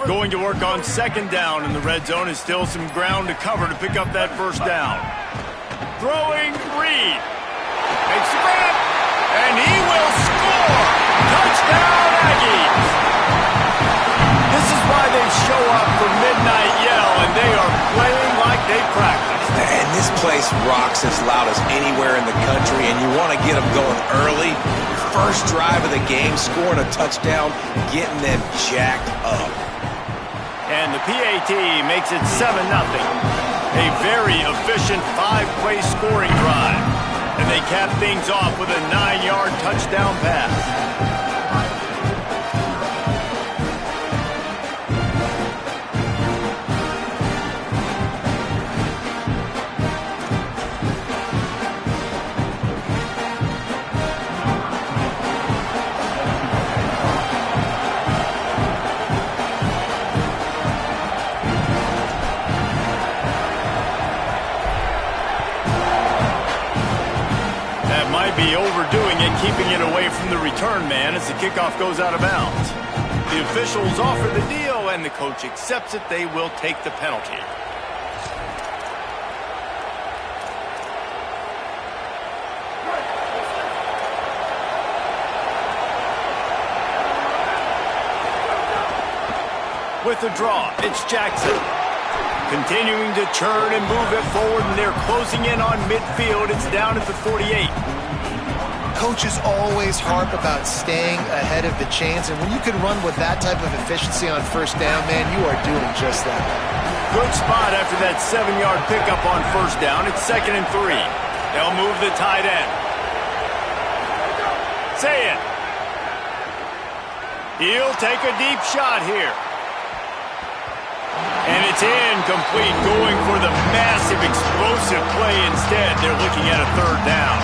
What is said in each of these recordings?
Going to work on second down in the red zone is still some ground to cover to pick up that first down. Throwing Reed. Makes the grab. And he will score. Touchdown Aggies. This is why they show up for Midnight Yell, and they are playing like they practice. And this place rocks as loud as anywhere in the country, and you want to get them going early. First drive of the game, scoring a touchdown, getting them jacked up. And the PAT makes it 7-0. A very efficient 5-play scoring drive. And they cap things off with a 9-yard touchdown pass. Be overdoing it, keeping it away from the return man as the kickoff goes out of bounds. The officials offer the deal, and the coach accepts it. They will take the penalty. With the draw, it's Jackson. Continuing to churn and move it forward, and they're closing in on midfield. It's down at the 48. Coaches always harp about staying ahead of the chains, and when you can run with that type of efficiency on first down, man, you are doing just that. Good spot after that 7-yard pickup on first down. It's 2nd and 3. They'll move the tight end. Say it. He'll take a deep shot here. And it's incomplete, going for the massive explosive play instead. They're looking at a 3rd down.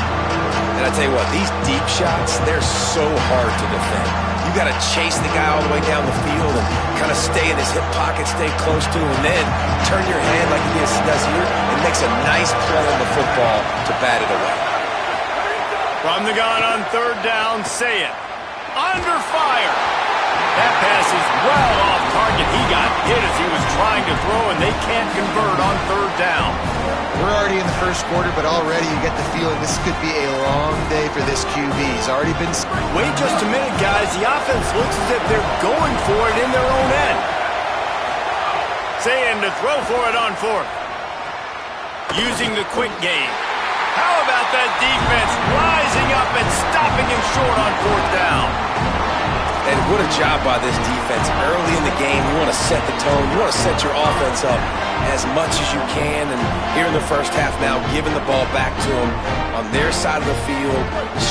And I tell you what, these deep shots, they're so hard to defend. You got to chase the guy all the way down the field and kind of stay in his hip pocket, stay close to him, and then turn your hand like he does here and makes a nice play on the football to bat it away. From the gun on 3rd down, say it. Under fire. That pass is well off target. He got hit as he was trying to throw, and they can't convert on 3rd down. We're already in the first quarter, but already you get the feeling this could be a long day for this QB. He's already been... Wait just a minute, guys. The offense looks as if they're going for it in their own end. Saying to throw for it on 4th. Using the quick game. How about that defense rising up and stopping him short on 4th down? And what a job by this defense. Early in the game, you want to set the tone. You want to set your offense up as much as you can. And here in the first half now, giving the ball back to them on their side of the field,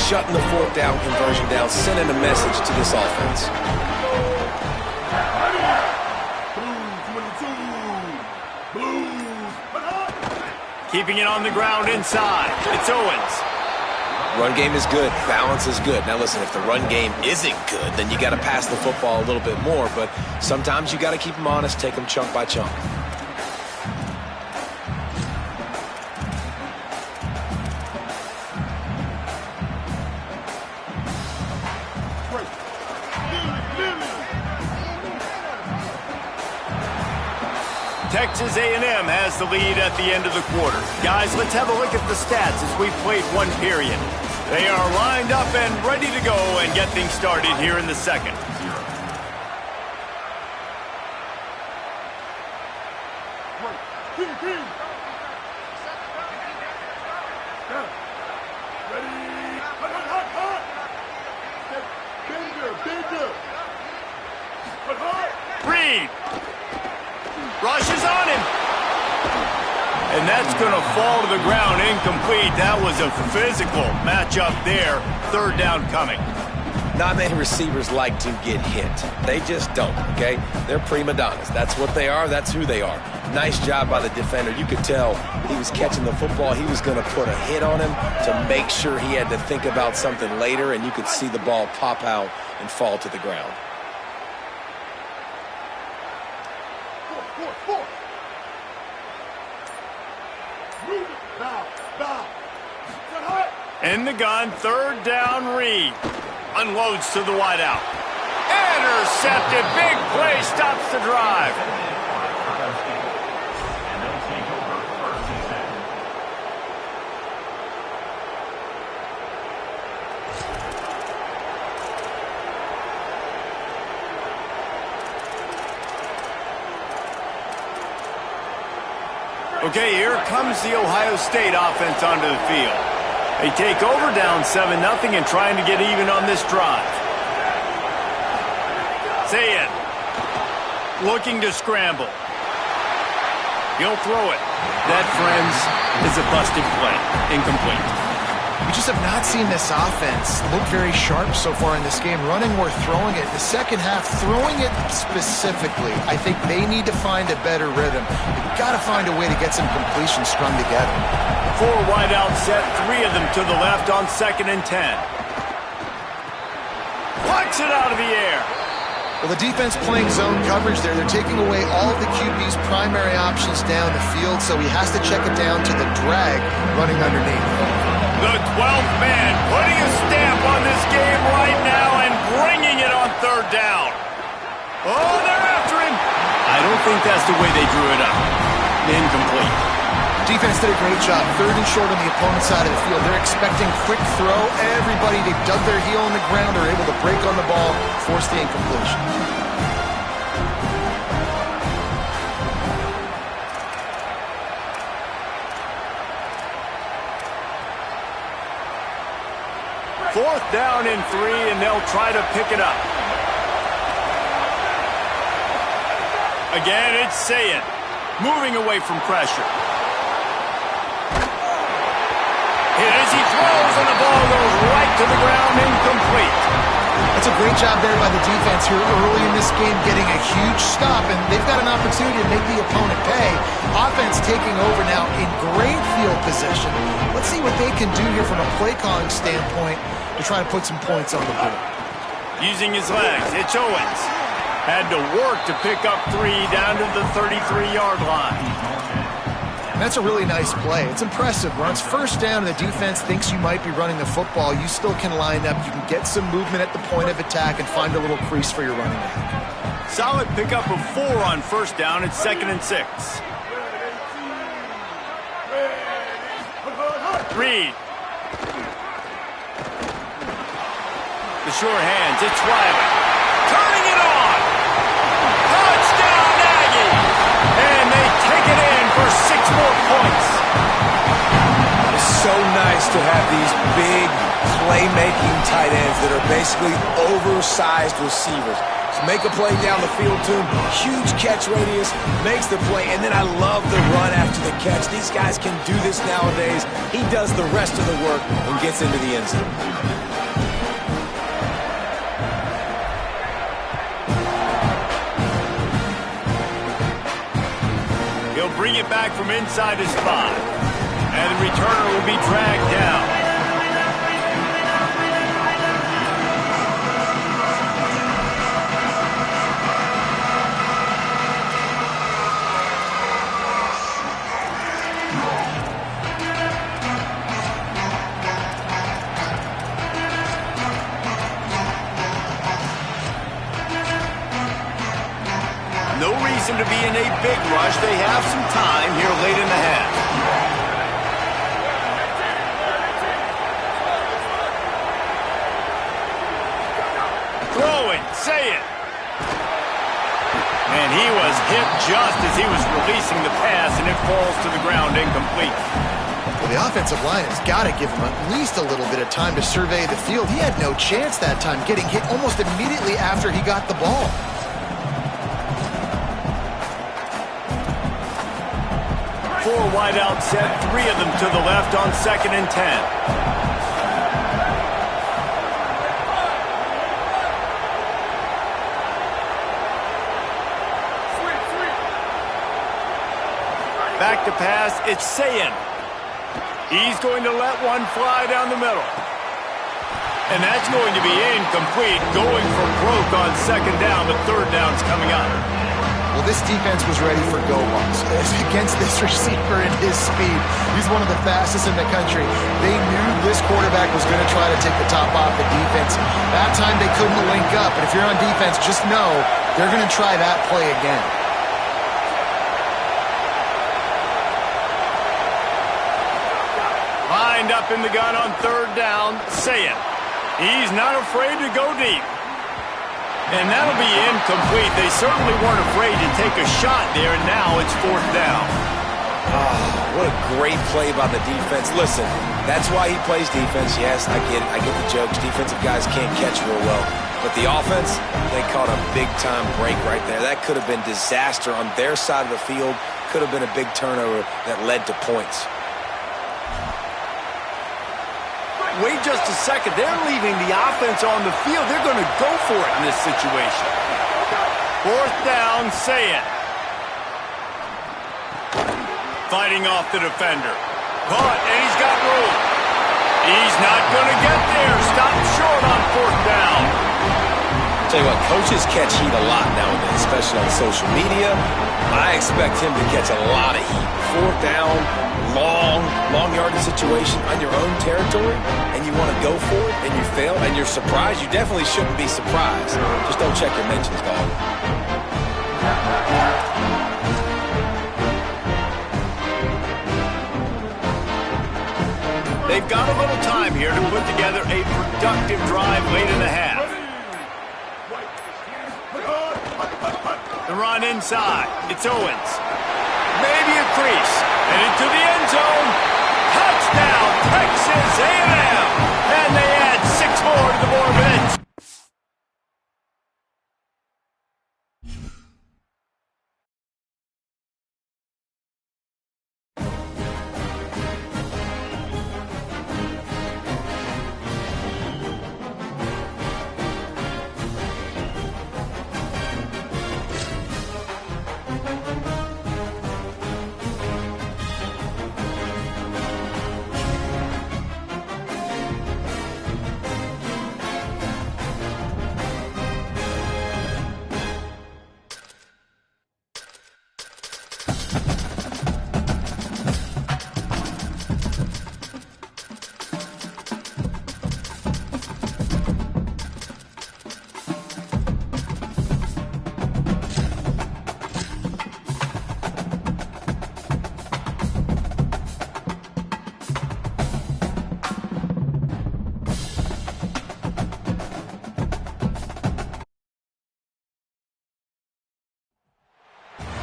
shutting the 4th down conversion down, sending a message to this offense. Keeping it on the ground inside. It's Owens. Run game is good. Balance is good. Now listen, if the run game isn't good, then you got to pass the football a little bit more. But sometimes you got to keep them honest, take them chunk by chunk. Texas A&M has the lead at the end of the quarter. Guys, let's have a look at the stats as we've played one period. They are lined up and ready to go and get things started here in the second. Reed rushes on him. And that's going to fall to the ground incomplete. That was a physical matchup there. 3rd down coming. Not many receivers like to get hit. They just don't, okay? They're prima donnas. That's what they are. That's who they are. Nice job by the defender. You could tell he was catching the football. He was going to put a hit on him to make sure he had to think about something later, and you could see the ball pop out and fall to the ground. In the gun, 3rd down, Reed. Unloads to the wideout. Intercepted. Big play stops the drive. Okay, here comes the Ohio State offense onto the field. They take over down 7-0 and trying to get even on this drive. Say it. Looking to scramble. He'll throw it. That, friends, is a busted play. Incomplete. We just have not seen this offense look very sharp so far in this game, running or throwing it. The second half, throwing it specifically, I think they need to find a better rhythm. They've got to find a way to get some completions strung together. 4 wide out set, 3 of them to the left on 2nd and 10. Plucks it out of the air. Well, the defense playing zone coverage there. They're taking away all of the QB's primary options down the field, so he has to check it down to the drag running underneath. The 12th man putting a stamp on this game right now and bringing it on 3rd down. Oh, they're after him. I don't think that's the way they drew it up. Incomplete. Defense did a great job. 3rd and short on the opponent's side of the field. They're expecting quick throw. Everybody, they dug their heel on the ground, are able to break on the ball, force the incompletion. Fourth down and 3, and they'll try to pick it up. Again, it's Sayin, moving away from pressure. Hit as he throws, and the ball goes right to the ground, incomplete. That's a great job there by the defense here early in this game, getting a huge stop, and they've got an opportunity to make the opponent pay. Offense taking over now in great field position. Let's see what they can do here from a play calling standpoint to try to put some points on the board. Using his legs, it's Owens. Had to work to pick up 3 down to the 33-yard line. And that's a really nice play. It's impressive. When it's 1st down and the defense thinks you might be running the football, you still can line up. You can get some movement at the point of attack and find a little crease for your running back. Solid pickup of 4 on 1st down. It's 2nd and 6. Reed. The sure hands, it's Riley. Turning it on! Touchdown, Aggie! And they take it in for 6 more points. It's so nice to have these big playmaking tight ends that are basically oversized receivers. So make a play down the field to him, huge catch radius, makes the play, and then I love the run after the catch. These guys can do this nowadays. He does the rest of the work and gets into the end zone. He'll bring it back from inside his spot. And the returner will be dragged down. No reason to be in a big rush. They have some time here late in the half. Throwing, say it. And he was hit just as he was releasing the pass, and it falls to the ground incomplete. Well, the offensive line has got to give him at least a little bit of time to survey the field. He had no chance that time, getting hit almost immediately after he got the ball. Four wide out set, 3 of them to the left on 2nd and 10. Back to pass, it's Sayin. He's going to let one fly down the middle. And that's going to be incomplete, going for broke on 2nd down, but 3rd down's coming up. Well, this defense was ready for go-balls. Against this receiver and his speed, he's one of the fastest in the country. They knew this quarterback was going to try to take the top off the defense. That time they couldn't link up, but if you're on defense, just know they're going to try that play again. Lined up in the gun on third down, Saying. He's not afraid to go deep. And that'll be incomplete. They certainly weren't afraid to take a shot there, and now it's fourth down. Oh, what a great play by the defense. Listen, that's why he plays defense. Yes, I get it. I get the jokes. Defensive guys can't catch real well. But the offense, they caught a big-time break right there. That could have been disaster on their side of the field. Could have been a big turnover that led to points. Wait just a second. They're leaving the offense on the field. They're going to go for it in this situation. Fourth down, Saying. Fighting off the defender. Caught, and he's got room. He's not going to get there. Stop short on fourth down. Tell you what, coaches catch heat a lot nowadays, especially on social media. I expect him to catch a lot of heat. Fourth down, long yardage situation on your own territory, and you want to go for it, and you fail, and you're surprised. You definitely shouldn't be surprised. Just don't check your mentions, dog. They've got a little time here to put together a productive drive late in the half. The run inside. It's Owens. Maybe a crease. And into the end zone. Touchdown, Texas A&M. And they add 6 more to the board minutes.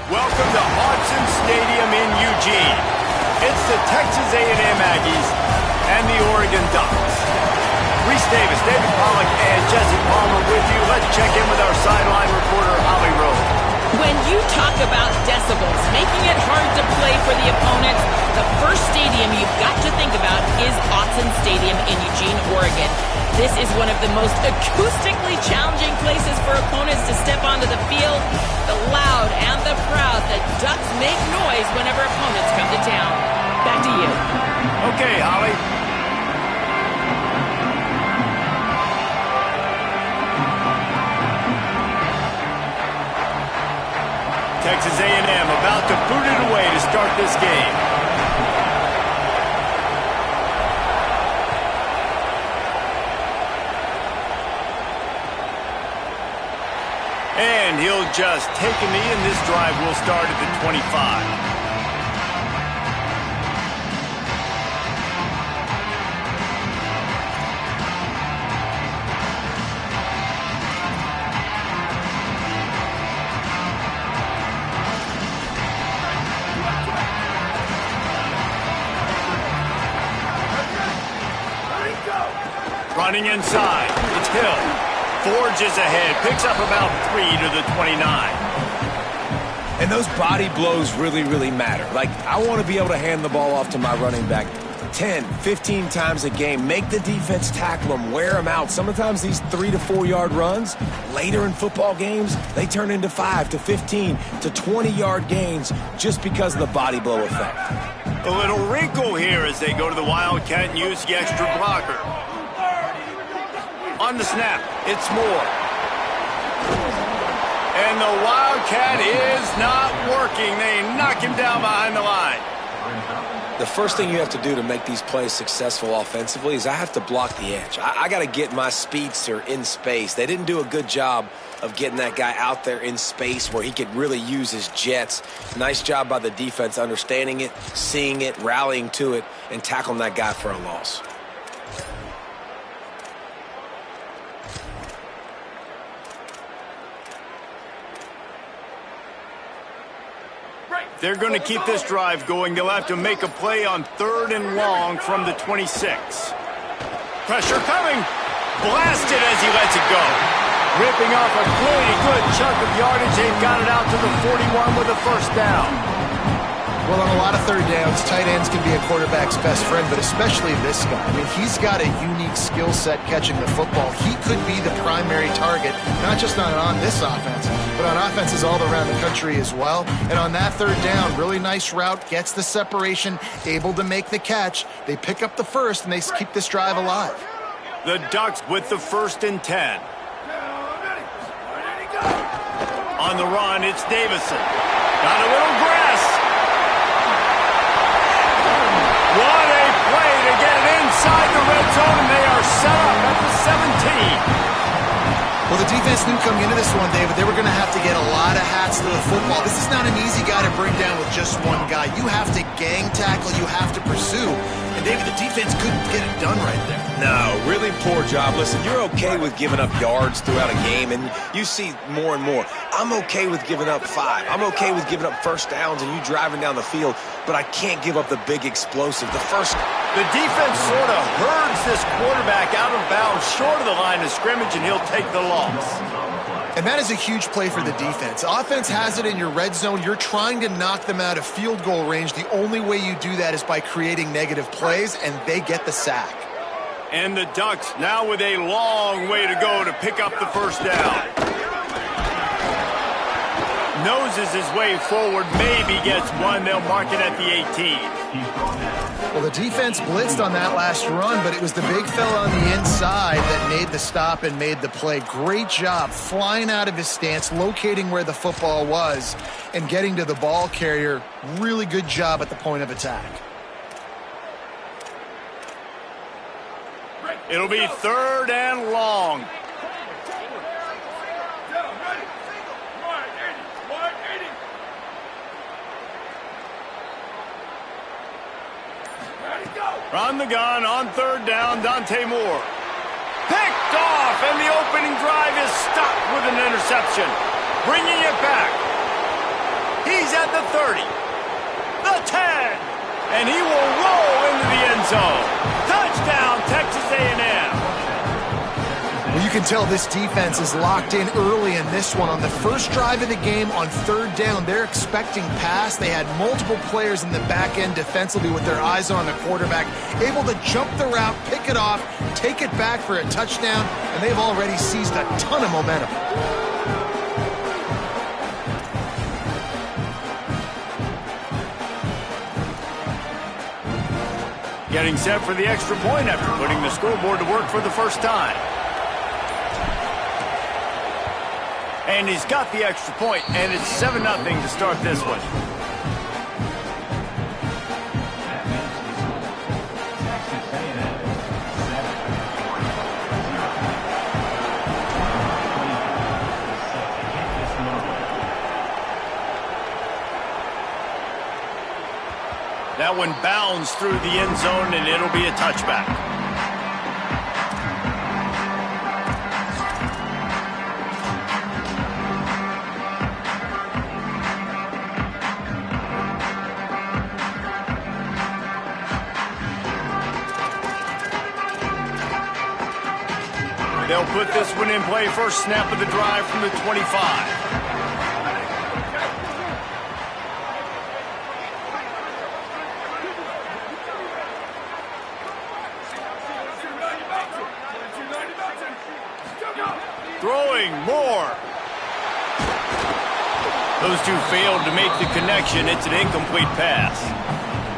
Welcome to Autzen Stadium in Eugene. It's the Texas A&M Aggies and the Oregon Ducks. Reese Davis, David Pollack, and Jesse Palmer with you. Let's check in with our sideline reporter, Holly Rowe. When you talk about decibels, making it hard to play for the opponents, the first stadium you've got to think about is Autzen Stadium in Eugene, Oregon. This is one of the most acoustically challenging places for opponents to step onto the field. The loud and the proud, the Ducks make noise whenever opponents come to town. Back to you. Okay, Holly. Texas A&M about to boot it away to start this game. And he'll just take a knee, and this drive will start at the 25. Running inside, it's Hill. Forges ahead, picks up about 3 to the 29. And those body blows really, really matter. Like, I want to be able to hand the ball off to my running back 10, 15 times a game. Make the defense tackle them, wear them out. Sometimes these 3 to 4 yard runs, later in football games, they turn into 5 to 15 to 20-yard gains just because of the body blow effect. A little wrinkle here as they go to the Wildcat and use the extra blocker. On the snap, it's Moore. And the Wildcat Wildcat is not working. They knock him down behind the line. The first thing you have to do to make these plays successful offensively is I have to block the edge. I got to get my speedster in space. They didn't do a good job of getting that guy out there in space where he could really use his jets. Nice job by the defense understanding it, seeing it, rallying to it, and tackling that guy for a loss. They're going to keep this drive going. They'll have to make a play on 3rd and long from the 26. Pressure coming. Blasted as he lets it go. Ripping off a really good chunk of yardage. They've got it out to the 41 with a first down. Well, on a lot of third downs, tight ends can be a quarterback's best friend, but especially this guy. I mean, he's got a unique skill set catching the football. He could be the primary target, not just on this offense, but on offenses all around the country as well. And on that third down, really nice route, gets the separation, able to make the catch. They pick up the first, and they keep this drive alive. The Ducks with the 1st and 10. On the run, it's Davison. Got a little grass. What a play to get it inside the red zone, and they are set up at the 17. Well, the defense knew coming into this one, David, they were going to have to get a lot of hats to the football. This is not an easy guy to bring down with just one guy. You have to gang tackle, you have to pursue. And, David, the defense couldn't get it done right there. No, really poor job. Listen, you're okay with giving up yards throughout a game, and you see more and more. I'm okay with giving up 5. I'm okay with giving up first downs and you driving down the field, but I can't give up the big explosive. The defense sort of herds this quarterback out of bounds short of the line of scrimmage, and he'll take the loss. And that is a huge play for the defense. Offense has it in your red zone. You're trying to knock them out of field goal range. The only way you do that is by creating negative plays, and they get the sack. And the Ducks now with a long way to go to pick up the first down. Noses his way forward, maybe gets one. They'll mark it at the 18. Well, the defense blitzed on that last run, but it was the big fella on the inside that made the stop and made the play. Great job flying out of his stance, locating where the football was, and getting to the ball carrier. Really good job at the point of attack. It'll be 3rd and long. On the gun on 3rd down, Dante Moore. Picked off, and the opening drive is stopped with an interception. Bringing it back. He's at the 30. The 10. And he will roll into the end zone. Touchdown, Texas A&M. Well, you can tell this defense is locked in early in this one. On the first drive of the game on 3rd down, they're expecting pass. They had multiple players in the back end defensively with their eyes on the quarterback, able to jump the route, pick it off, take it back for a touchdown, and they've already seized a ton of momentum. Getting set for the extra point after putting the scoreboard to work for the first time. And he's got the extra point, and it's 7-0 to start this one. That one bounds through the end zone, and it'll be a touchback. They'll put this one in play. First snap of the drive from the 25. Throwing more. Those two failed to make the connection. It's an incomplete pass.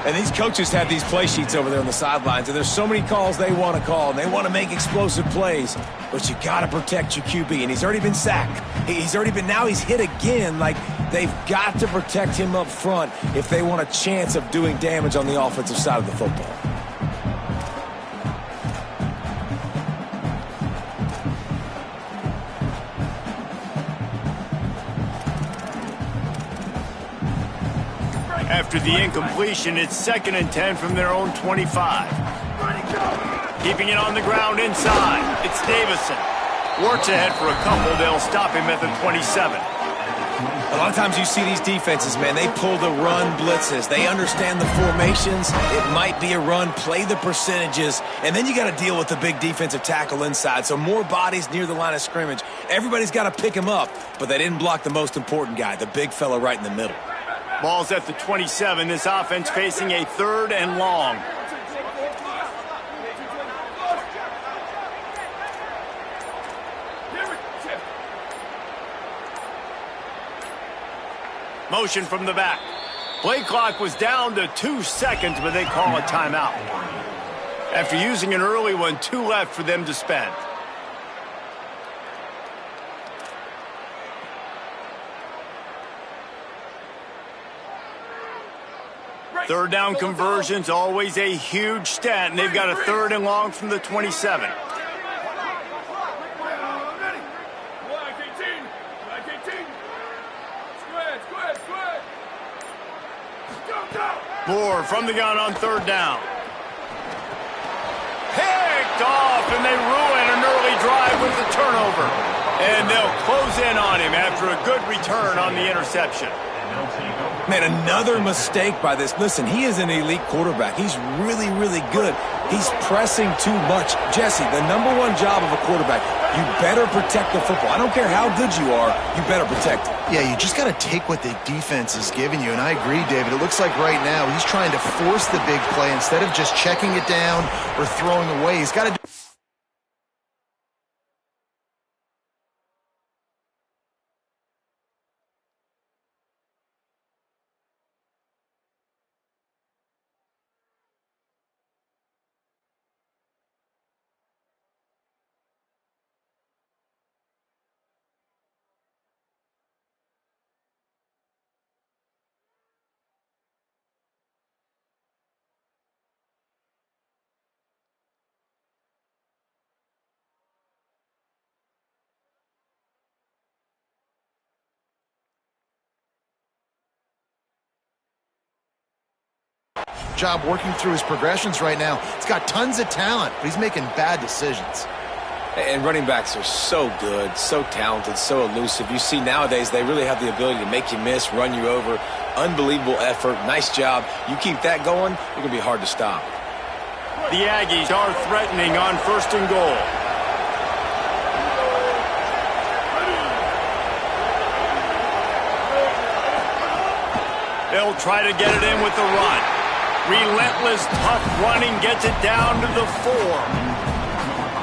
And these coaches have these play sheets over there on the sidelines, and there's so many calls they want to call, and they want to make explosive plays. But you got to protect your QB, and he's already been sacked. Now he's hit again. Like, they've got to protect him up front if they want a chance of doing damage on the offensive side of the football. After the incompletion, it's 2nd and 10 from their own 25. Keeping it on the ground inside. It's Davison. Works ahead for a couple. They'll stop him at the 27. A lot of times you see these defenses, man, they pull the run blitzes. They understand the formations. It might be a run, play the percentages, and then you got to deal with the big defensive tackle inside. So more bodies near the line of scrimmage. Everybody's got to pick him up, but they didn't block the most important guy, the big fella right in the middle. Ball's at the 27. This offense facing a 3rd and long. Motion from the back. Play clock was down to 2 seconds, but they call a timeout. After using an early one, 2 left for them to spend. Third down conversions, always a huge stat, and they've got a 3rd and long from the 27. Moore from the gun on 3rd down. Picked off, and they ruin an early drive with the turnover. And they'll close in on him after a good return on the interception. Man, another mistake by this. Listen, he is an elite quarterback. He's really, really good. He's pressing too much. Jesse, the #1 job of a quarterback, you better protect the football. I don't care how good you are, you better protect it. Yeah, you just got to take what the defense is giving you, and I agree, David. It looks like right now he's trying to force the big play instead of just checking it down or throwing away. He's got to do job working through his progressions right now. He's got tons of talent, but he's making bad decisions. And running backs are so good, so talented, so elusive. You see nowadays they really have the ability to make you miss, run you over. Unbelievable effort. Nice job. You keep that going, you're going to be hard to stop. The Aggies are threatening on 1st and goal. They'll try to get it in with the run. Relentless, tough running gets it down to the 4.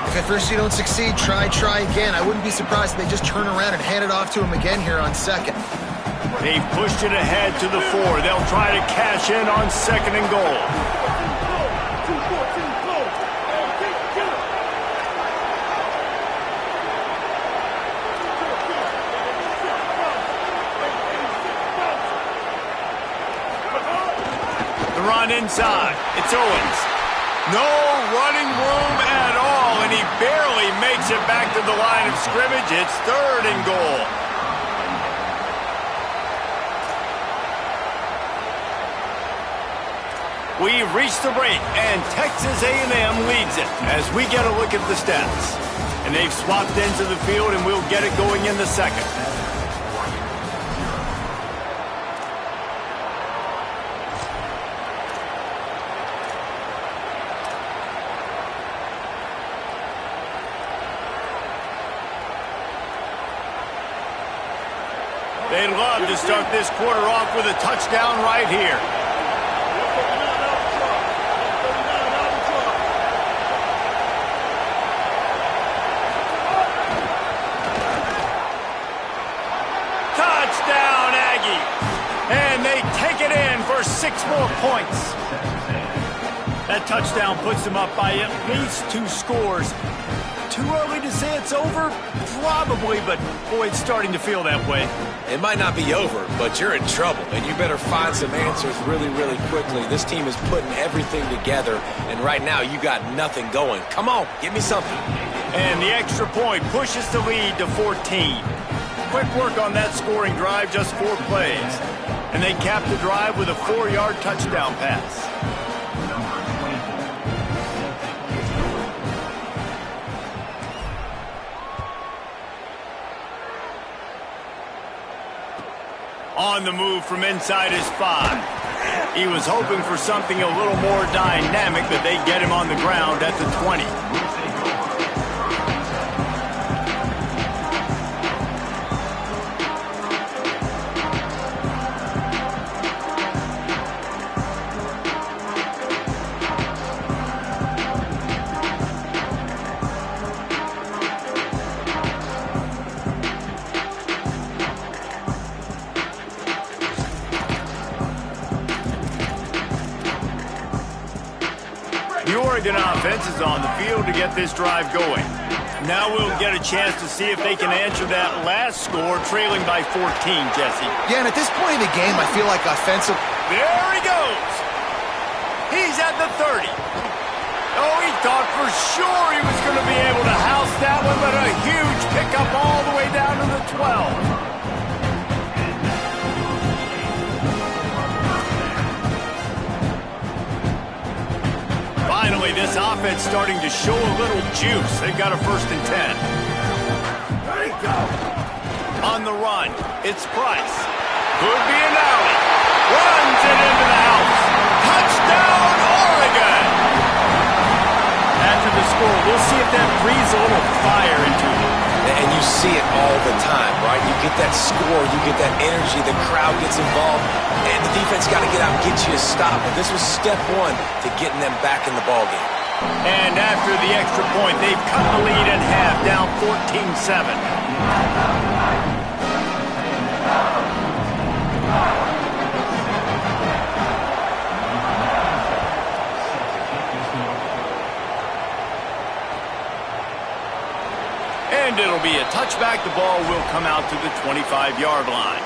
If at first you don't succeed, try again. I wouldn't be surprised if they just turn around and hand it off to him again here on 2nd. They've pushed it ahead to the 4. They'll try to cash in on 2nd and goal. The run inside. It's Owens. No running room at all, and he barely makes it back to the line of scrimmage. It's 3rd and goal. We've reached the break, and Texas A&M leads it as we get a look at the stats. And they've swapped into the field, and we'll get it going in the 2nd. They'd love to start this quarter off with a touchdown right here. Touchdown, Aggie! And they take it in for 6 more points. That touchdown puts them up by at least 2 scores. Too early to say it's over? Probably, but boy, it's starting to feel that way. It might not be over, but you're in trouble, and you better find some answers really, really quickly. This team is putting everything together, and right now you got nothing going. Come on, give me something. And the extra point pushes the lead to 14. Quick work on that scoring drive, just 4 plays. And they cap the drive with a 4-yard touchdown pass. On the move from inside his 5. He was hoping for something a little more dynamic, but they get him on the ground at the 20. The Oregon offense is on the field to get this drive going. Now we'll get a chance to see if they can answer that last score, trailing by 14, Jesse. Yeah, and at this point in the game, I feel like offensive... There he goes. He's at the 30. Oh, he thought for sure he was going to be able to house that one, but a huge pickup all the way down to the 12. Finally, this offense starting to show a little juice. They've got a 1st and 10. Ready, go. On the run, it's Price. Could be an alley. Runs it into the house. Touchdown, Oregon! After the score, we'll see if that breathes a little fire into them. And you see it all the time, right? You get that score, you get that energy, the crowd gets involved, and the defense got to get out and get you a stop. But this was step 1 to getting them back in the ballgame. And after the extra point, they've cut the lead in half, down 14-7. And it'll be a touchback. The ball will come out to the 25-yard line.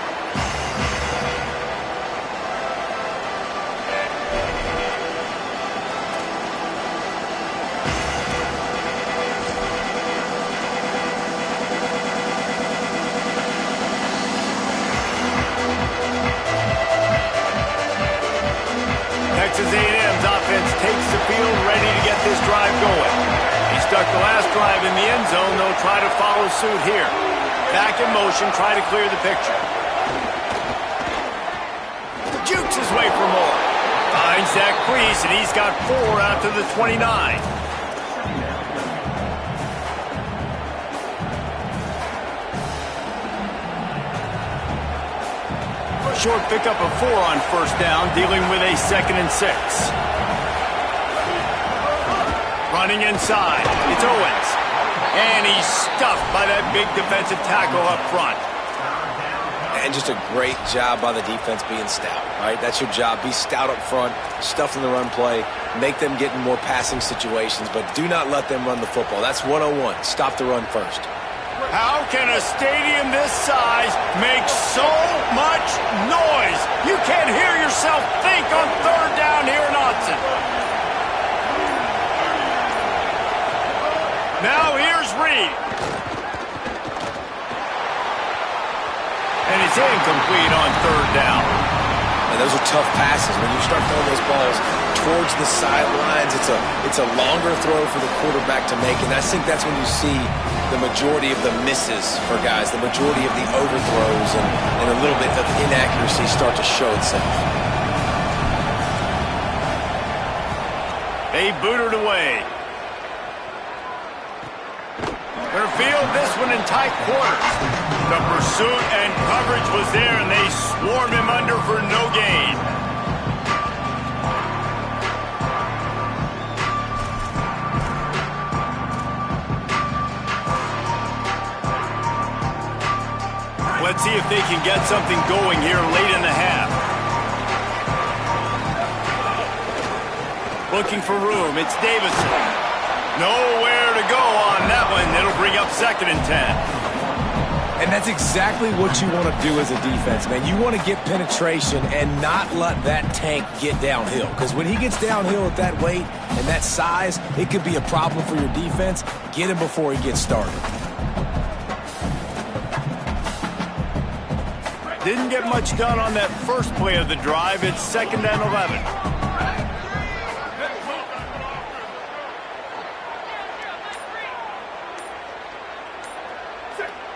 Texas A&M's offense takes the field, ready to get this drive going. He stuck the last drive in the end zone. They'll try to follow suit here. Back in motion, try to clear the picture. Jukes his way for more. Finds Zach Priest, and he's got 4 out to the 29. Short pickup of 4 on 1st down, dealing with a 2nd and 6. Running inside, it's Owens. And he's stuffed by that big defensive tackle up front. And just a great job by the defense being stout, right? That's your job. Be stout up front, stuff in the run play, make them get in more passing situations, but do not let them run the football. That's 101. Stop the run first. How can a stadium this size make so much noise? You can't hear yourself think on 3rd down here in Autzen. Now here's Reed. And it's incomplete on 3rd down. And those are tough passes. When you start throwing those balls towards the sidelines, it's a longer throw for the quarterback to make. And I think that's when you see the majority of the misses for guys, the majority of the overthrows and a little bit of inaccuracy start to show itself. They booted away. They're field this one in tight quarters. The pursuit and coverage was there, and they swarmed him under for no gain. Blitz Let's see if they can get something going here late in the half. Looking for room. It's Davison. Nowhere to go on that one. It'll bring up 2nd and 10. And that's exactly what you want to do as a defense, man. You want to get penetration and not let that tank get downhill. Because when he gets downhill at that weight and that size, it could be a problem for your defense. Get him before he gets started. Didn't get much done on that first play of the drive. It's 2nd and 11.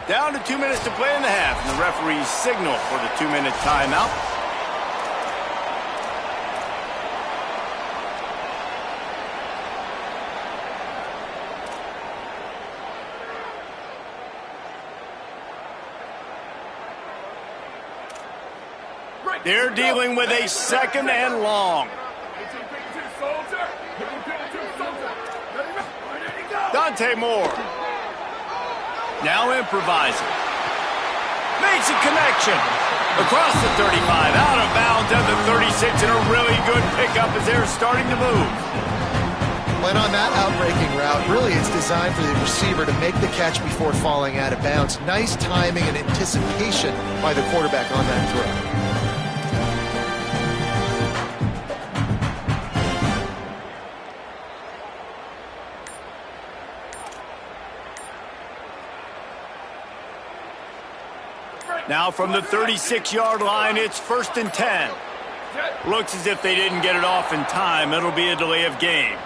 Down to 2 minutes to play in the half, and the referees signal for the 2-minute timeout. They're dealing with a 2nd and long. Dante Moore. Now improvising. Makes a connection. Across the 35, out of bounds at the 36, and a really good pickup as they're starting to move. When on that outbreaking route, really it's designed for the receiver to make the catch before falling out of bounds. Nice timing and anticipation by the quarterback on that throw. Now from the 36-yard line, it's 1st and 10. Looks as if they didn't get it off in time. It'll be a delay of game.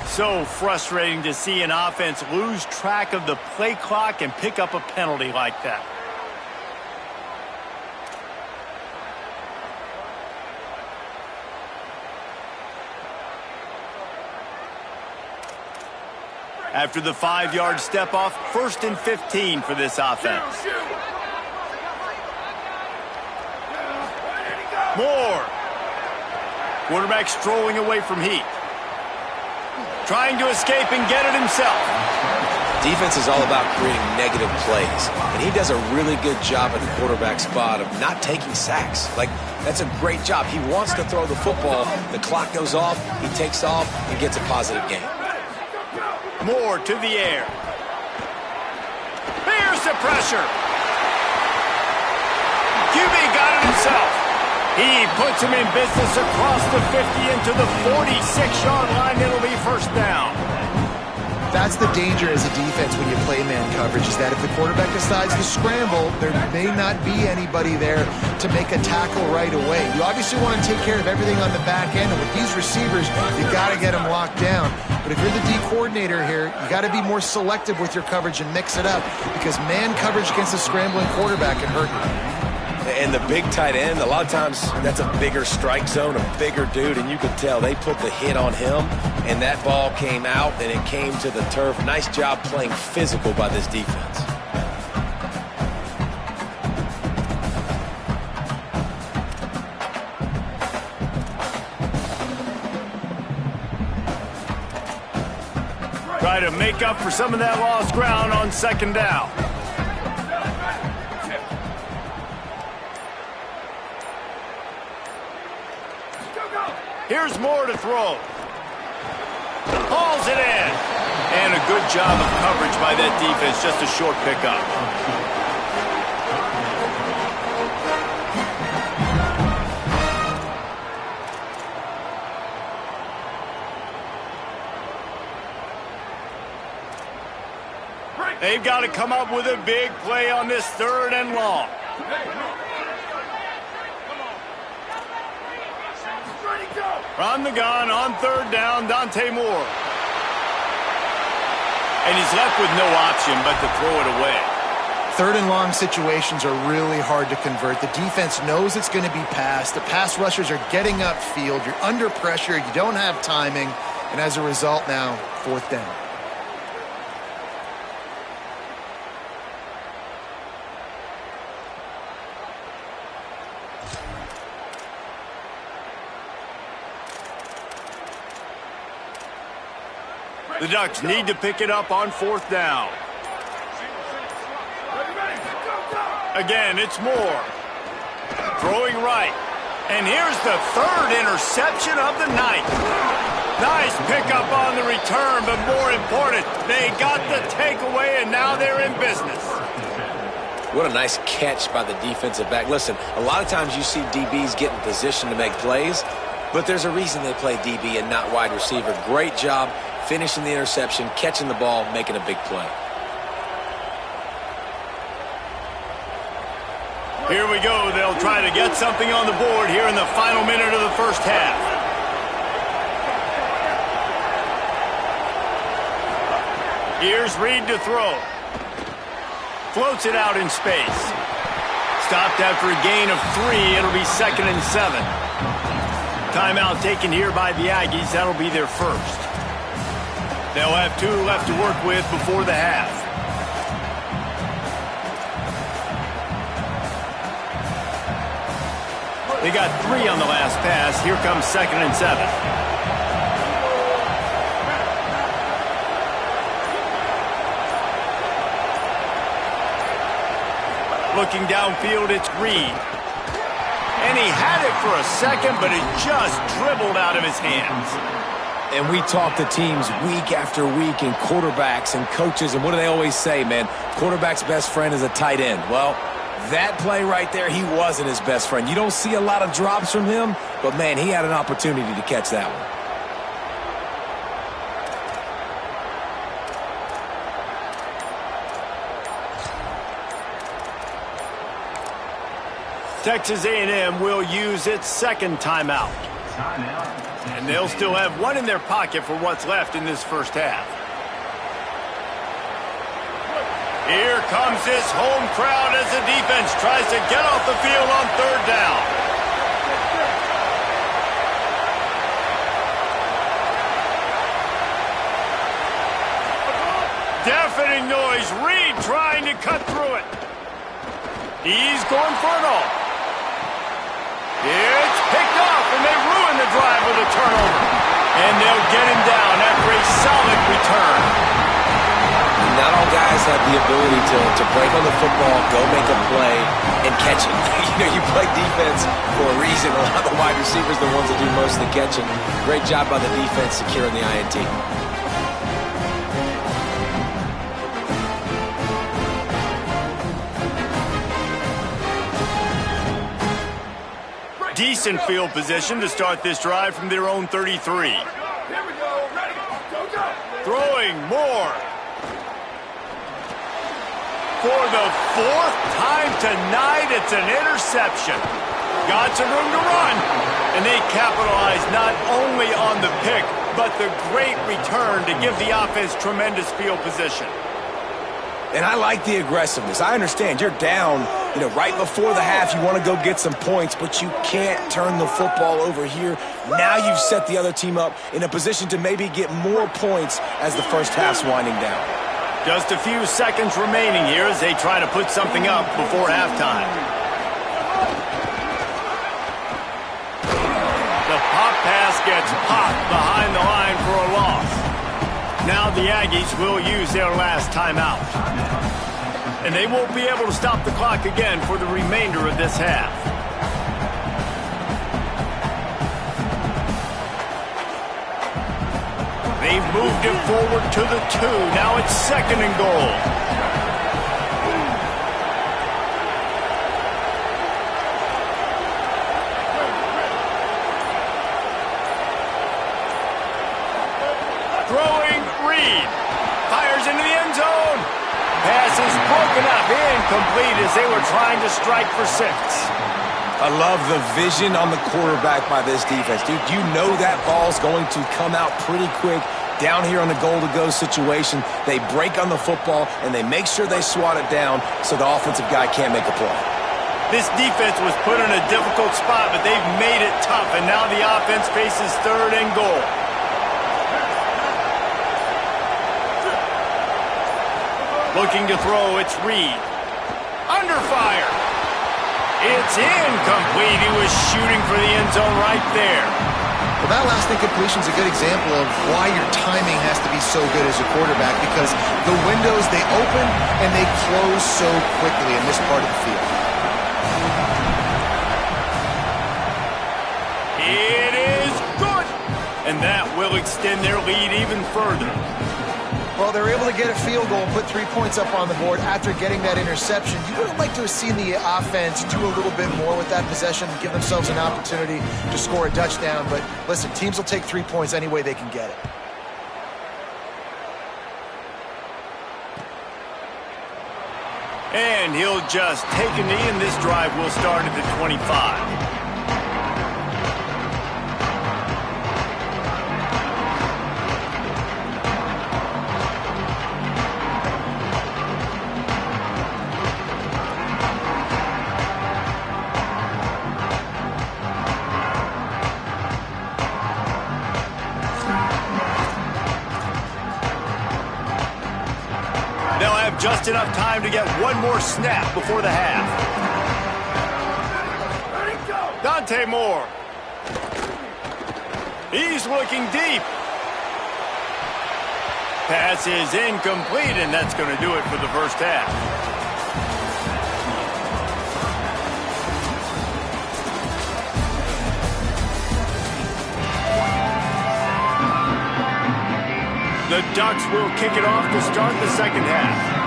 So frustrating to see an offense lose track of the play clock and pick up a penalty like that. After the 5-yard step off, 1st and 15 for this offense. Moore. Quarterback strolling away from Heath. Trying to escape and get it himself. Defense is all about creating negative plays, and he does a really good job at the quarterback spot of not taking sacks. Like, that's a great job. He wants to throw the football. The clock goes off. He takes off and gets a positive gain. Moore to the air. Here's the pressure. QB got it himself. He puts him in business across the 50 into the 46-yard line. It'll be 1st down. That's the danger as a defense when you play man coverage, is that if the quarterback decides to scramble, there may not be anybody there to make a tackle right away. You obviously want to take care of everything on the back end, and with these receivers, you got to get them locked down. But if you're the D coordinator here, you got to be more selective with your coverage and mix it up, because man coverage against a scrambling quarterback can hurt you. And the big tight end, a lot of times that's a bigger strike zone, a bigger dude, and you can tell they put the hit on him, and that ball came out, and it came to the turf. Nice job playing physical by this defense. Try to make up for some of that lost ground on 2nd down. Here's Moore to throw. Hauls it in. And a good job of coverage by that defense. Just a short pickup. They've got to come up with a big play on this 3rd and long. From the gun on 3rd down, Dante Moore. And he's left with no option but to throw it away. 3rd and long situations are really hard to convert. The defense knows it's going to be passed. The pass rushers are getting upfield. You're under pressure. You don't have timing. And as a result now, 4th down. The Ducks need to pick it up on 4th down. Again, it's Moore. Throwing right. And here's the third interception of the night. Nice pickup on the return, but more important, they got the takeaway, and now they're in business. What a nice catch by the defensive back. Listen, a lot of times you see DBs get in position to make plays, but there's a reason they play DB and not wide receiver. Great job finishing the interception, catching the ball, making a big play. Here we go. They'll try to get something on the board here in the final minute of the first half. Here's Reed to throw. Floats it out in space. Stopped after a gain of 3. It'll be 2nd and 7. Timeout taken here by the Aggies. That'll be their first. They'll have 2 left to work with before the half. They got 3 on the last pass. Here comes 2nd and 7. Looking downfield, it's Reed. And he had it for a second, but it just dribbled out of his hands. And we talk to teams week after week and quarterbacks and coaches, and what do they always say, man? Quarterback's best friend is a tight end. Well, that play right there, he wasn't his best friend. You don't see a lot of drops from him, but, man, he had an opportunity to catch that one. Texas A&M will use its second timeout. And they'll still have 1 in their pocket for what's left in this first half. Here comes this home crowd as the defense tries to get off the field on 3rd down. Deafening noise. Reed trying to cut through it. He's going for it all. It's picked off, and they ruin the drive with a turnover. And they'll get him down after a solid return. Not all guys have the ability to break on the football, go make a play, and catch it. You play defense for a reason. A lot of the wide receivers are the ones that do most of the catching. Great job by the defense securing the INT. Decent field position to start this drive from their own 33. Here we go. Ready. Go, go. Throwing more. For the 4th time tonight, it's an interception. Got some room to run. And they capitalize not only on the pick, but the great return to give the offense tremendous field position. And I like the aggressiveness. I understand you're down, right before the half. You want to go get some points, but you can't turn the football over here. Now you've set the other team up in a position to maybe get more points as the first half's winding down. Just a few seconds remaining here as they try to put something up before halftime. The pop pass gets popped behind the line for a loss. Now the Aggies will use their last timeout. And they won't be able to stop the clock again for the remainder of this half. They've moved it forward to the 2. Now it's 2nd and goal. Throwing Reed. Fires into the end zone. Pass is broken up, incomplete as they were trying to strike for 6. I love the vision on the quarterback by this defense. Dude, you know that ball's going to come out pretty quick down here on the goal-to-go situation. They break on the football, and they make sure they swat it down so the offensive guy can't make a play. This defense was put in a difficult spot, but they've made it tough, and now the offense faces 3rd and goal. Looking to throw, it's Reed. Under fire. It's incomplete. He was shooting for the end zone right there. Well, that last incompletion is a good example of why your timing has to be so good as a quarterback, because the windows, they open and they close so quickly in this part of the field. It is good, and that will extend their lead even further. Well, they're able to get a field goal and put 3 points up on the board after getting that interception. You would have liked to have seen the offense do a little bit more with that possession, give themselves an opportunity to score a touchdown. But listen, teams will take 3 points any way they can get it. And he'll just take a knee, and this drive will start at the 25. Just enough time to get one more snap before the half. Dante Moore. He's looking deep. Pass is incomplete, and that's going to do it for the first half. The Ducks will kick it off to start the second half.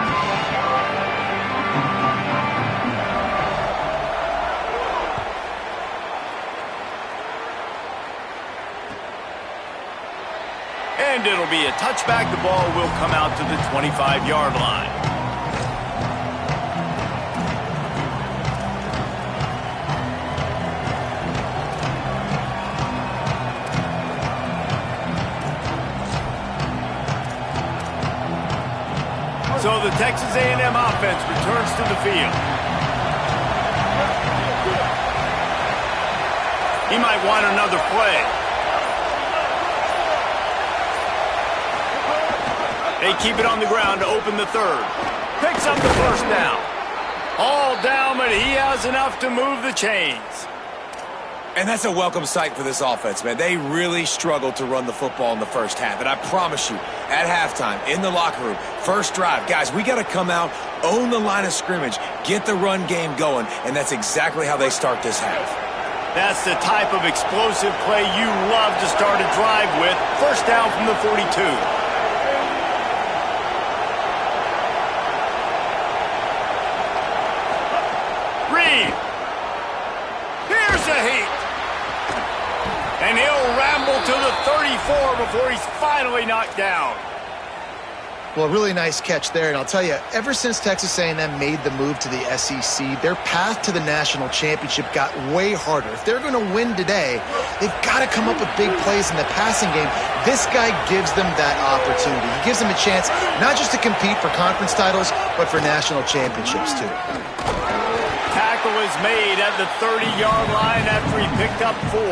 And it'll be a touchback. The ball will come out to the 25-yard line. So the Texas A&M offense returns to the field. He might want another play. They keep it on the ground to open the third. Picks up the first down. All down, but he has enough to move the chains. And that's a welcome sight for this offense, man. They really struggled to run the football in the first half. And I promise you, at halftime, in the locker room, first drive, guys, we got to come out, own the line of scrimmage, get the run game going, and that's exactly how they start this half. That's the type of explosive play you love to start a drive with. First down from the 42. Here's a heat. And he'll ramble to the 34 before he's finally knocked down. Well, really nice catch there, and I'll tell you, ever since Texas A&M made the move to the SEC, their path to the national championship got way harder. If they're going to win today, they've got to come up with big plays in the passing game. This guy gives them that opportunity. He gives them a chance not just to compete for conference titles, but for national championships, too. Tackle is made at the 30-yard line after he picked up 4.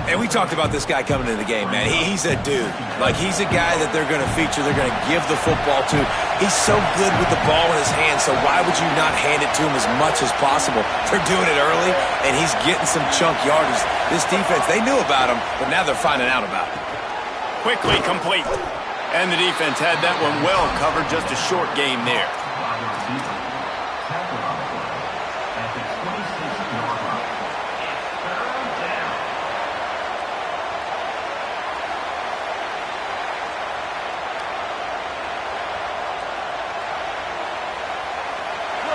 And we talked about this guy coming into the game, man. He's a dude. Like, he's a guy that they're going to feature, they're going to give the football to. He's so good with the ball in his hands, so why would you not hand it to him as much as possible? They're doing it early, and he's getting some chunk yardage. This defense, they knew about him, but now they're finding out about him. Quickly complete. And the defense had that one well covered, just a short game there.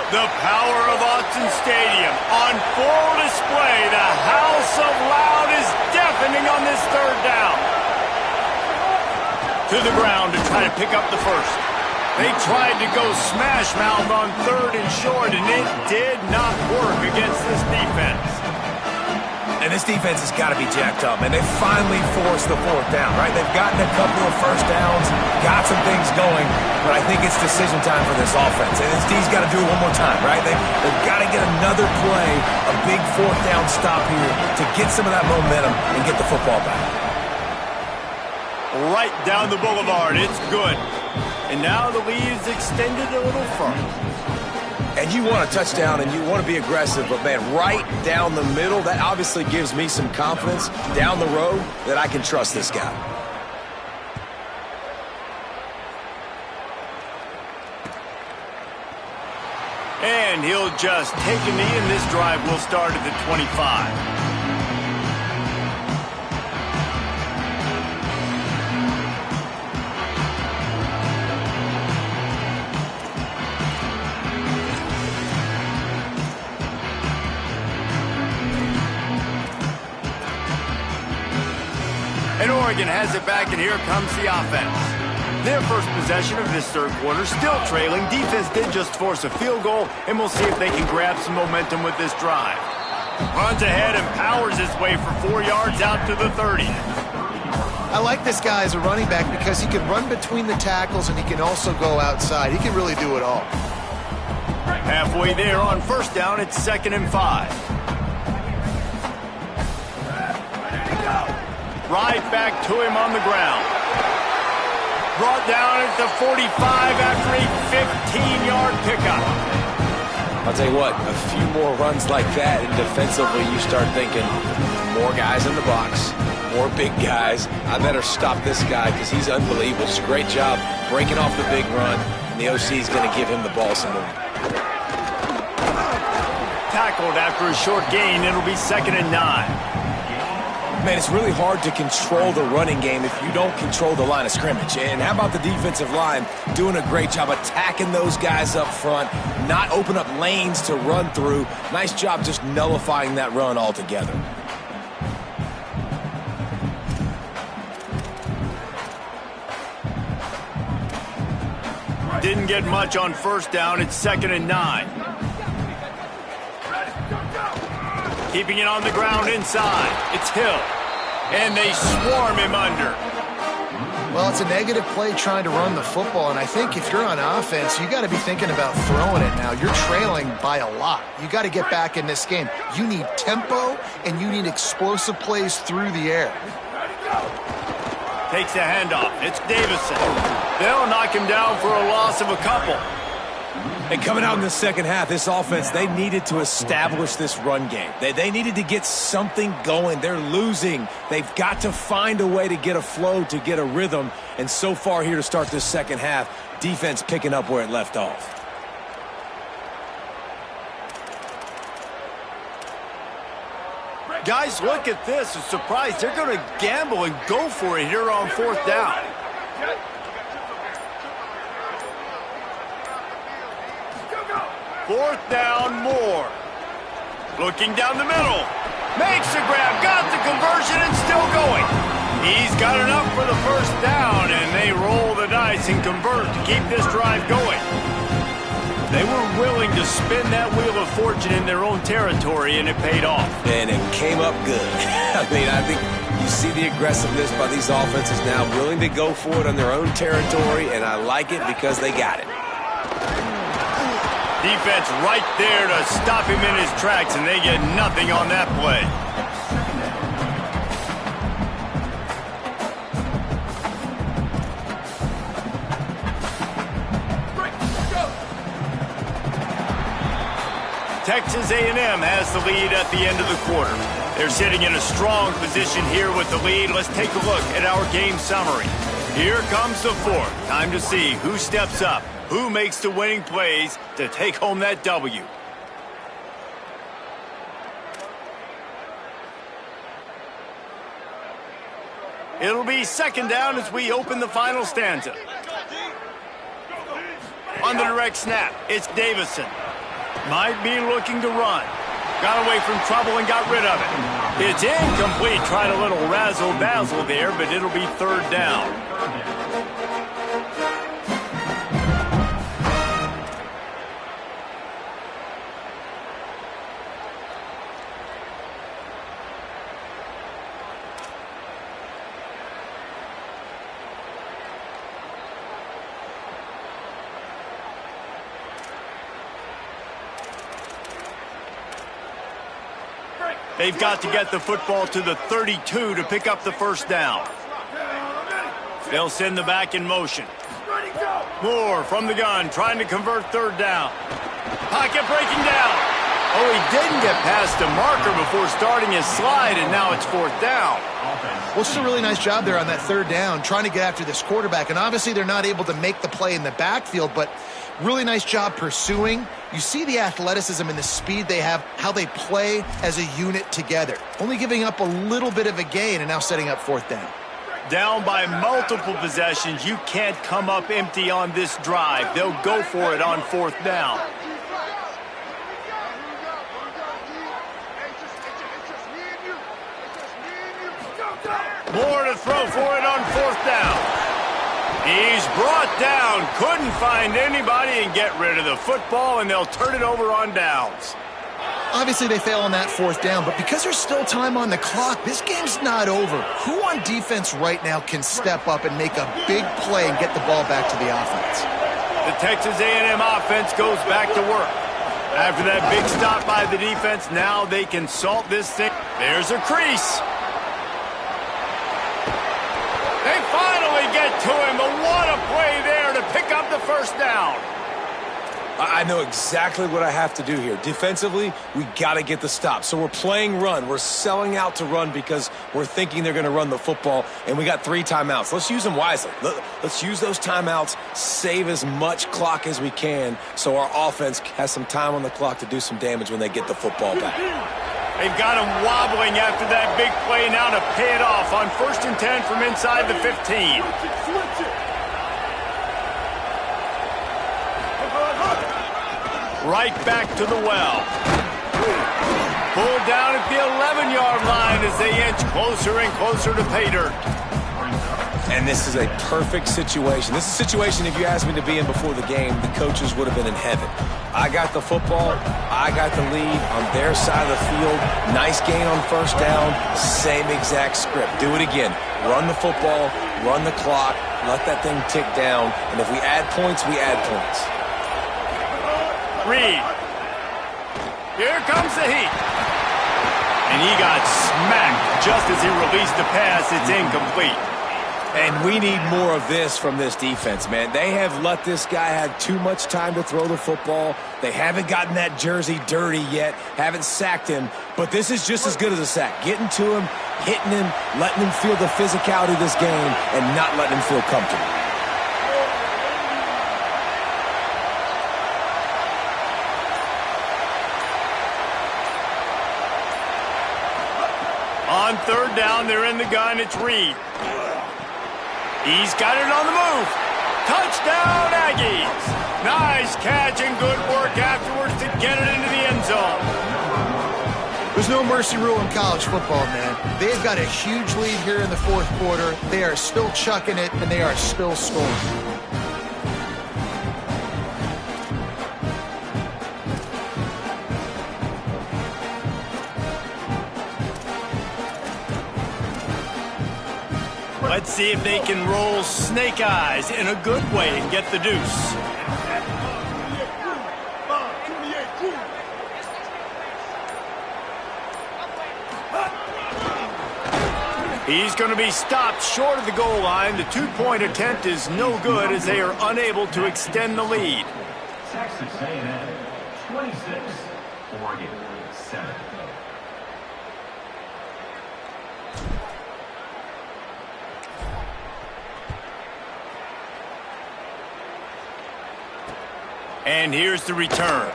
The power of Autzen Stadium on full display. The house of loud is deafening on this third down. To the ground to try to pick up the first. They tried to go smash mouth on third and short, and it did not work against this defense. And this defense has got to be jacked up, and they finally forced the fourth down, right? They've gotten a couple of first downs, got some things going, but I think it's decision time for this offense. And D's got to do it one more time, right? They've got to get another play, a big fourth down stop here to get some of that momentum and get the football back. Right down the boulevard, it's good. And now the lead is extended a little further. And you want a touchdown and you want to be aggressive, but man, right down the middle, that obviously gives me some confidence down the road that I can trust this guy. And he'll just take a knee, and this drive will start at the 25. And Oregon has it back, and here comes the offense. Their first possession of this third quarter, still trailing. Defense did just force a field goal, and we'll see if they can grab some momentum with this drive. Runs ahead and powers his way for 4 yards out to the 30. I like this guy as a running back because he can run between the tackles and he can also go outside. He can really do it all. Halfway there on first down, it's 2nd and 5. Right back to him on the ground. Brought down at the 45 after a 15-yard pickup. I'll tell you what, a few more runs like that, and defensively you start thinking, more guys in the box, more big guys. I better stop this guy because he's unbelievable. It's a great job breaking off the big run, and the OC is going to give him the ball some more. Tackled after a short gain, it'll be 2nd and 9. Man, it's really hard to control the running game if you don't control the line of scrimmage. And how about the defensive line doing a great job attacking those guys up front, not open up lanes to run through. Nice job just nullifying that run altogether. Didn't get much on first down. It's 2nd and 9. Keeping it on the ground inside. It's Hill. And they swarm him under. Well, it's a negative play trying to run the football, and I think if you're on offense, you got to be thinking about throwing it now. You're trailing by a lot. You got to get back in this game. You need tempo, and you need explosive plays through the air. Takes the handoff. It's Davison. They'll knock him down for a loss of a couple. And coming out in the second half, this offense, they needed to establish this run game. They needed to get something going. They're losing. They've got to find a way to get a flow, to get a rhythm. And so far here to start this second half, defense picking up where it left off. Guys, look at this. A surprise. They're going to gamble and go for it here on 4th down. Fourth down, Moore. Looking down the middle. Makes the grab, got the conversion, and still going. He's got enough for the first down, and they roll the dice and convert to keep this drive going. They were willing to spin that wheel of fortune in their own territory, and it paid off. And it came up good. I mean, I think you see the aggressiveness by these offenses now, willing to go for it on their own territory, and I like it because they got it. Defense right there to stop him in his tracks, and they get nothing on that play. Texas A&M has the lead at the end of the quarter. They're sitting in a strong position here with the lead. Let's take a look at our game summary. Here comes the fourth. Time to see who steps up, who makes the winning plays to take home that W. It'll be 2nd down as we open the final stanza. On the direct snap, it's Davison. Might be looking to run. Got away from trouble and got rid of it. It's incomplete. Tried a little razzle-dazzle there, but it'll be 3rd down. They've got to get the football to the 32 to pick up the first down. They'll send the back in motion. Moore from the gun, trying to convert 3rd down. Pocket breaking down. Oh, he didn't get past the marker before starting his slide, and now it's 4th down. Well, it's a really nice job there on that 3rd down, trying to get after this quarterback. And obviously they're not able to make the play in the backfield, but really nice job pursuing. You see the athleticism and the speed they have, how they play as a unit together. Only giving up a little bit of a gain and now setting up 4th down. Down by multiple possessions. You can't come up empty on this drive. They'll go for it on 4th down. More to throw for it on 4th down. He's brought down, couldn't find anybody and get rid of the football, and they'll turn it over on downs. Obviously, they fail on that 4th down, but because there's still time on the clock, this game's not over. Who on defense right now can step up and make a big play and get the ball back to the offense? The Texas A&M offense goes back to work. After that big stop by the defense, now they can salt this thing. There's a crease. They finally get to him, but what a play there to pick up the 1st down. I know exactly what I have to do here. Defensively, we got to get the stop. So we're playing run. We're selling out to run because we're thinking they're going to run the football, and we got 3 timeouts. Let's use them wisely. Let's use those timeouts, save as much clock as we can so our offense has some time on the clock to do some damage when they get the football back. They've got him wobbling after that big play now to pay it off on 1st and 10 from inside the 15. Right back to the well. Pulled down at the 11-yard line as they inch closer and closer to pay dirt. And this is a perfect situation. This is a situation, if you asked me to be in before the game, the coaches would have been in heaven. I got the football. I got the lead on their side of the field. Nice gain on 1st down. Same exact script. Do it again. Run the football. Run the clock. Let that thing tick down. And if we add points, we add points. Reed. Here comes the heat. And he got smacked just as he released the pass. It's incomplete. And we need more of this from this defense, man. They have let this guy have too much time to throw the football. They haven't gotten that jersey dirty yet, haven't sacked him. But this is just as good as a sack. Getting to him, hitting him, letting him feel the physicality of this game, and not letting him feel comfortable. On 3rd down, they're in the gun. It's Reed. He's got it on the move. Touchdown, Aggies. Nice catch and good work afterwards to get it into the end zone. There's no mercy rule in college football, man. They've got a huge lead here in the 4th quarter. They are still chucking it, and they are still scoring. Let's see if they can roll snake eyes in a good way and get the deuce. He's going to be stopped short of the goal line. The 2-point attempt is no good as they are unable to extend the lead. Texas A&M 26, Oregon 7. And here's the return.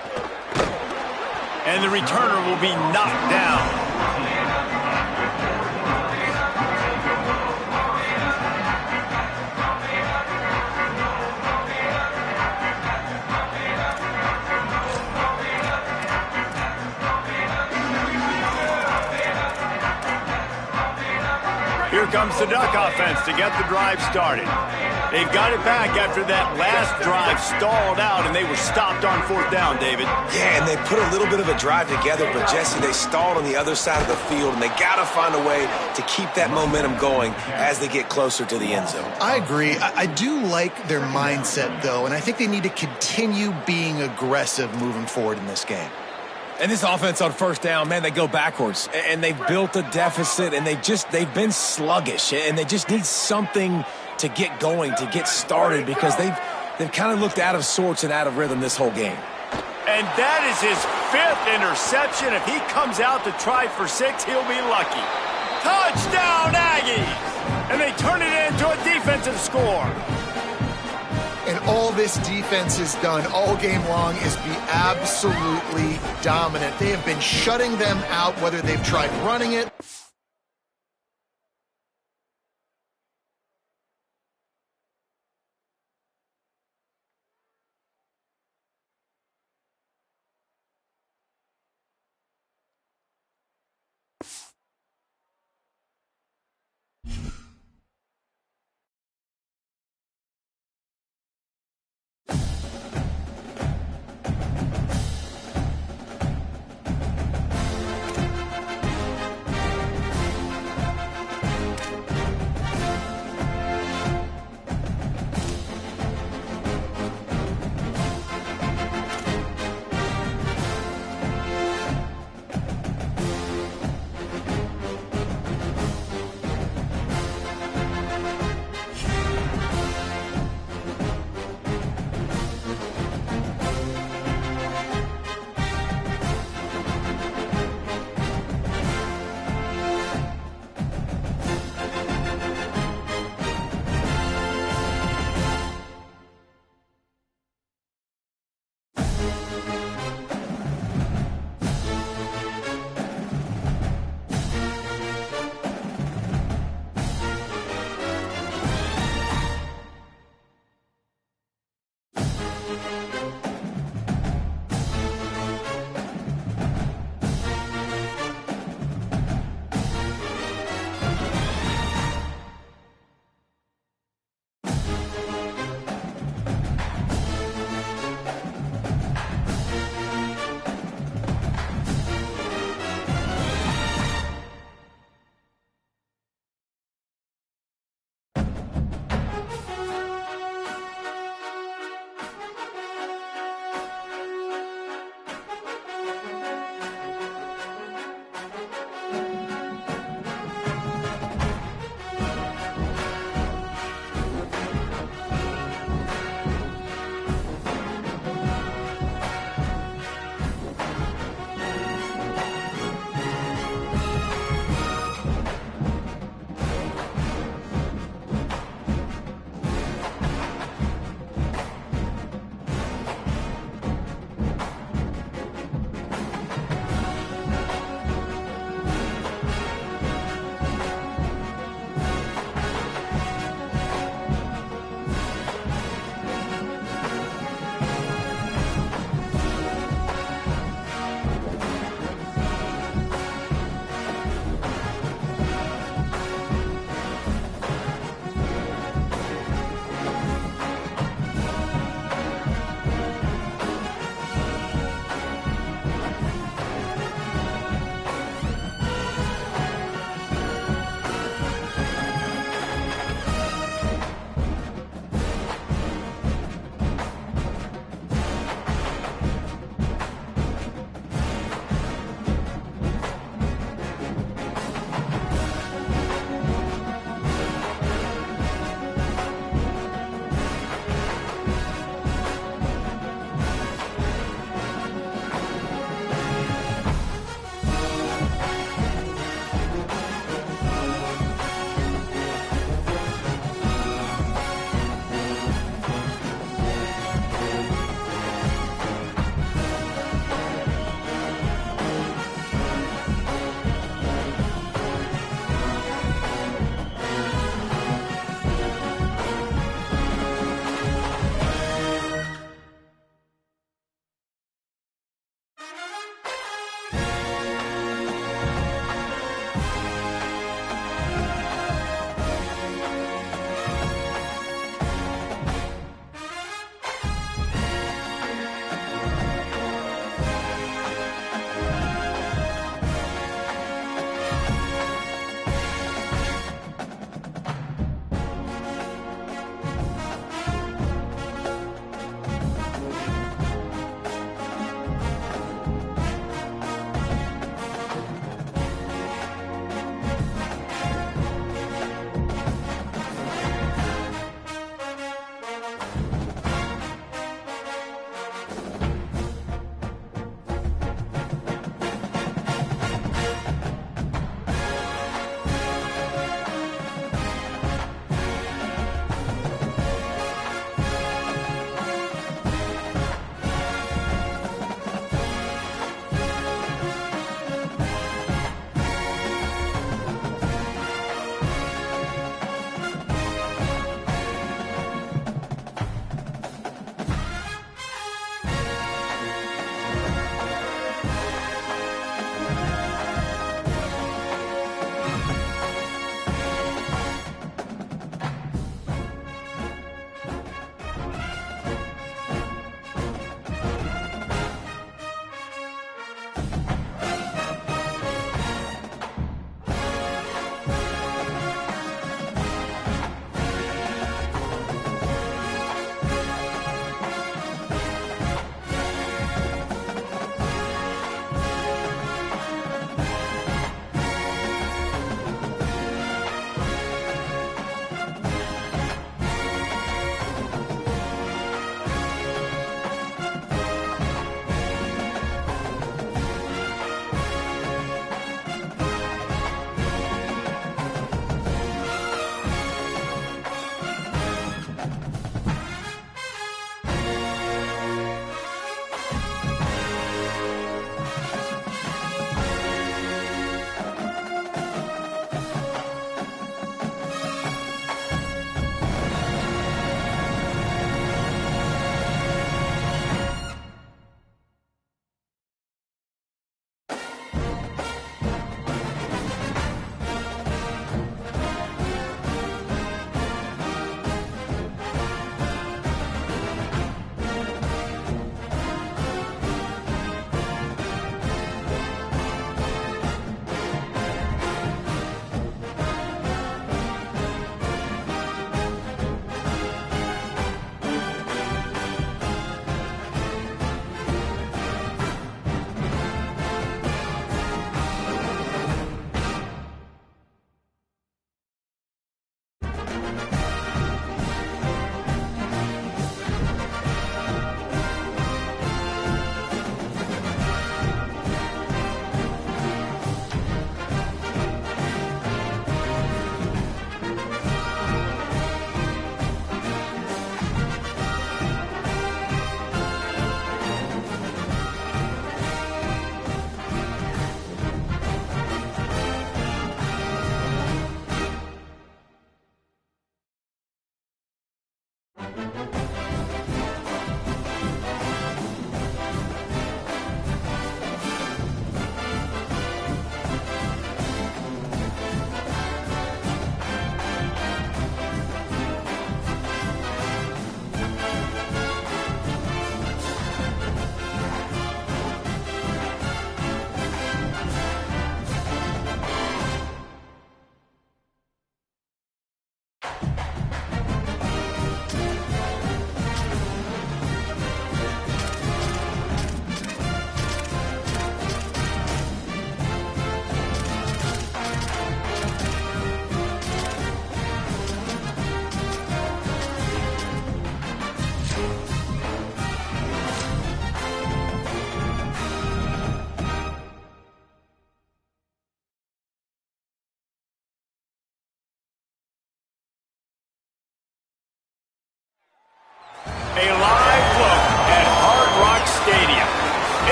And the returner will be knocked down. Here comes the Duck offense to get the drive started. They've got it back after that last drive stalled out, and they were stopped on 4th down, David. Yeah, and they put a little bit of a drive together, but, Jesse, they stalled on the other side of the field, and they got to find a way to keep that momentum going as they get closer to the end zone. I agree. I do like their mindset, though, and I think they need to continue being aggressive moving forward in this game. And this offense on 1st down, man, they go backwards. And they've built a deficit, and they've been sluggish, and they just need something to get going, to get started, because they've kind of looked out of sorts and out of rhythm this whole game. And that is his 5th interception. If he comes out to try for 6, he'll be lucky. Touchdown, Aggies! And they turn it into a defensive score. And all this defense has done all game long is be absolutely dominant. They have been shutting them out, whether they've tried running it.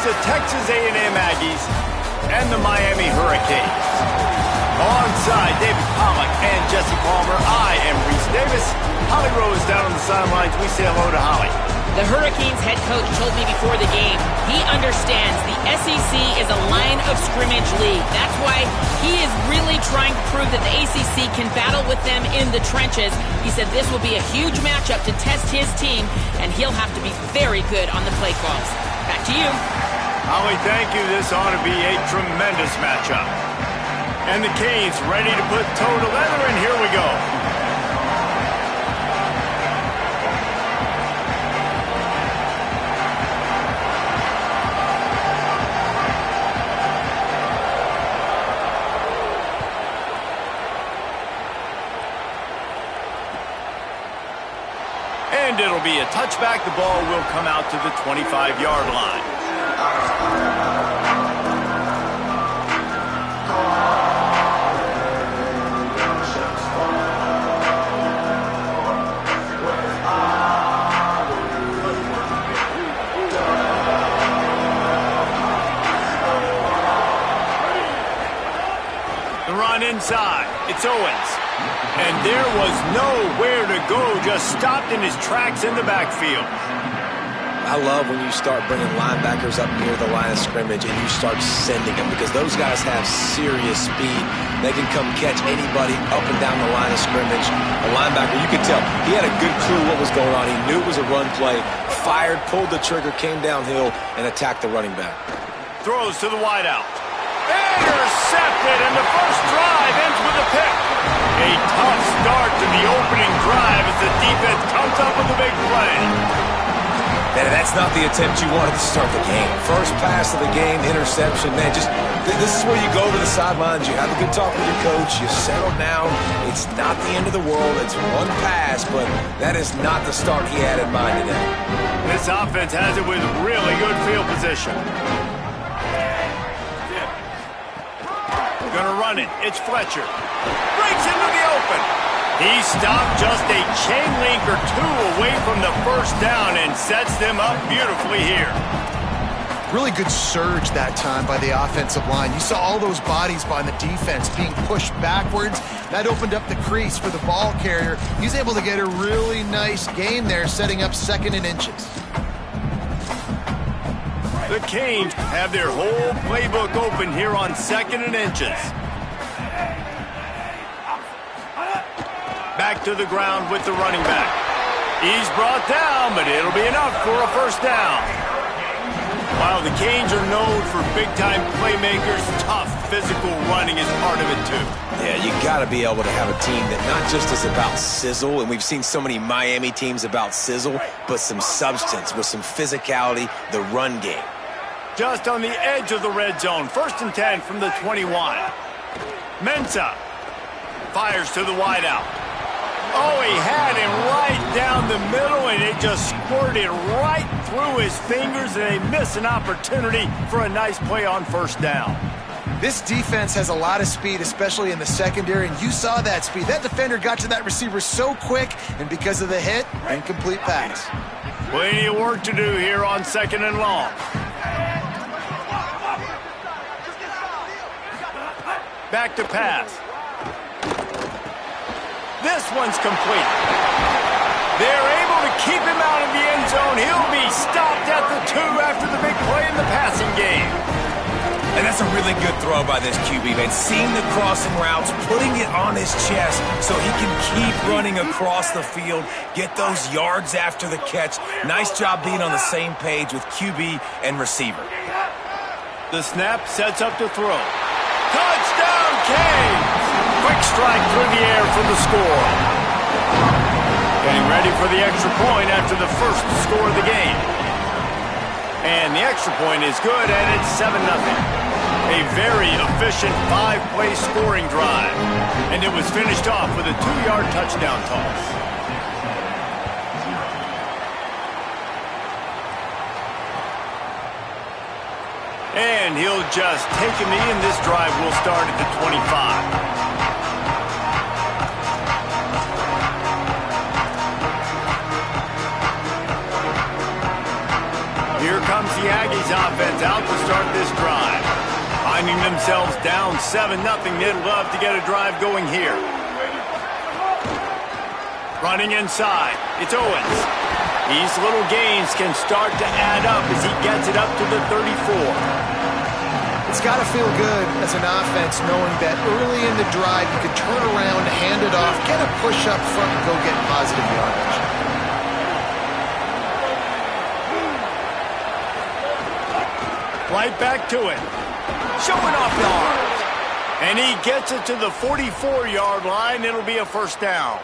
the Texas A&M Aggies and the Miami Hurricanes. Alongside David Pollack and Jesse Palmer, I am Reese Davis. Holly Rose down on the sidelines. We say hello to Holly. The Hurricanes head coach told me before the game, he understands the SEC is a line of scrimmage league. That's why he is really trying to prove that the ACC can battle with them in the trenches. He said this will be a huge matchup to test his team, and he'll have to be very good on the play calls. Back to you. Holly, thank you. This ought to be a tremendous matchup. And the Canes ready to put toe to leather, and here we go. And it'll be a touchback. The ball will come out to the 25-yard line. The run inside. It's Owens. And there was nowhere to go, just stopped in his tracks in the backfield. I love when you start bringing linebackers up near the line of scrimmage and you start sending them, because those guys have serious speed. They can come catch anybody up and down the line of scrimmage. A linebacker, you could tell, he had a good clue what was going on. He knew it was a run play, fired, pulled the trigger, came downhill, and attacked the running back. Throws to the wideout. Intercepted, and the first drive ends with a pick. A tough start to the opening drive as the defense comes up with a big play. Man, that's not the attempt you wanted to start the game. First pass of the game, interception. Man, just this is where you go to the sidelines. You have a good talk with your coach. You settle down. It's not the end of the world. It's one pass, but that is not the start he had in mind today. This offense has it with really good field position. Gonna run it. It's Fletcher. Breaks into the open. He stopped just a chain link or two away from the first down and sets them up beautifully here. Really good surge that time by the offensive line. You saw all those bodies by the defense being pushed backwards. That opened up the crease for the ball carrier. He's able to get a really nice gain there, setting up 2nd and inches. The Canes have their whole playbook open here on 2nd and inches. Back to the ground with the running back. He's brought down, but it'll be enough for a first down. While the Canes are known for big-time playmakers, tough physical running is part of it too. Yeah, you got to be able to have a team that not just is about sizzle, and we've seen so many Miami teams about sizzle, but some substance with some physicality, the run game. Just on the edge of the red zone. 1st and 10 from the 21. Mensah fires to the wideout. Oh, he had him right down the middle, and it just squirted right through his fingers, and they miss an opportunity for a nice play on 1st down. This defense has a lot of speed, especially in the secondary, and you saw that speed. That defender got to that receiver so quick, and because of the hit, incomplete pass. Plenty of work to do here on 2nd and long. Back to pass. This one's complete. They're able to keep him out of the end zone. He'll be stopped at the 2 after the big play in the passing game. And that's a really good throw by this QB, man. Seeing the crossing routes, putting it on his chest so he can keep running across the field, get those yards after the catch. Nice job being on the same page with QB and receiver. The snap sets up to throw. Touchdown, Canes! Quick strike through the air for the score. Getting ready for the extra point after the first score of the game. And the extra point is good, and it's 7-0. A very efficient 5-play scoring drive. And it was finished off with a 2-yard touchdown toss. And he'll just take a knee, and this drive will start at the 25. Here comes the Aggies offense out to start this drive. Finding themselves down 7-0, they'd love to get a drive going here. Running inside, it's Owens. These little gains can start to add up as he gets it up to the 34. It's got to feel good as an offense knowing that early in the drive you can turn around, hand it off, get a push up front, and go get positive yardage. Right back to it. Showing off yards. And he gets it to the 44-yard line. It'll be a first down.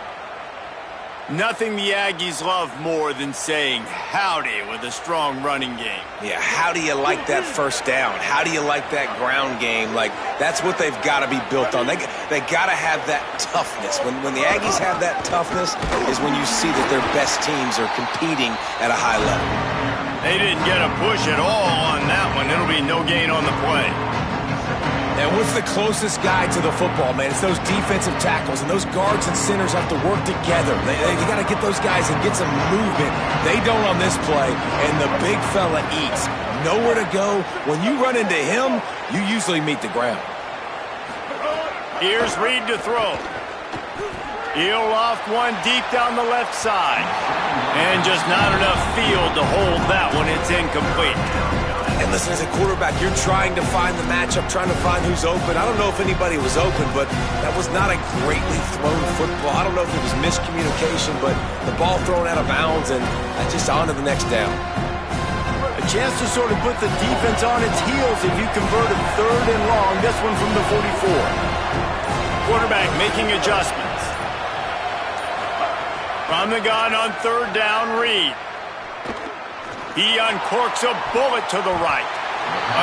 Nothing the Aggies love more than saying howdy with a strong running game. Yeah, how do you like that first down? How do you like that ground game? Like, that's what they've got to be built on. They got to have that toughness. When the Aggies have that toughness is when you see that their best teams are competing at a high level. They didn't get a push at all on that one. It'll be no gain on the play. And what's the closest guy to the football, man? It's those defensive tackles, and those guards and centers have to work together. They got to get those guys and get some movement. They don't on this play, and the big fella eats. Nowhere to go. When you run into him, you usually meet the ground. Here's Reed to throw. He'll loft one deep down the left side. And just not enough field to hold that one. It's incomplete. And listen, as a quarterback, you're trying to find the matchup, trying to find who's open. I don't know if anybody was open, but that was not a greatly thrown football. I don't know if it was miscommunication, but the ball thrown out of bounds, and just on to the next down. A chance to sort of put the defense on its heels if you convert a 3rd and long. This one from the 44. Quarterback making adjustments. From the gun on 3rd down, Reed. He uncorks a bullet to the right.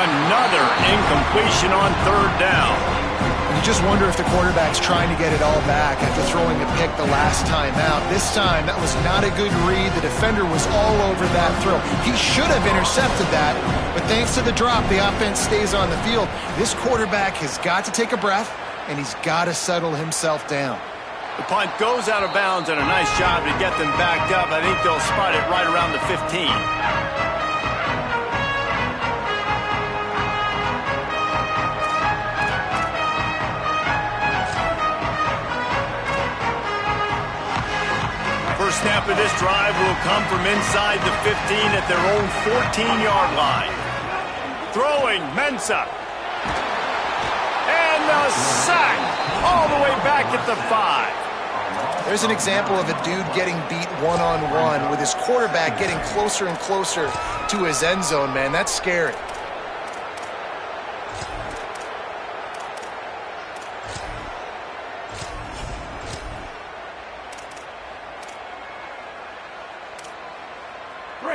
Another incompletion on 3rd down. You just wonder if the quarterback's trying to get it all back after throwing a pick the last time out. This time, that was not a good read. The defender was all over that throw. He should have intercepted that, but thanks to the drop, the offense stays on the field. This quarterback has got to take a breath, and he's got to settle himself down. The punt goes out of bounds, and a nice job to get them backed up. I think they'll spot it right around the 15. First snap of this drive will come from inside the 15 at their own 14-yard line. Throwing, Mensah. And the sack all the way back at the 5. There's an example of a dude getting beat one-on-one with his quarterback getting closer and closer to his end zone, man. That's scary.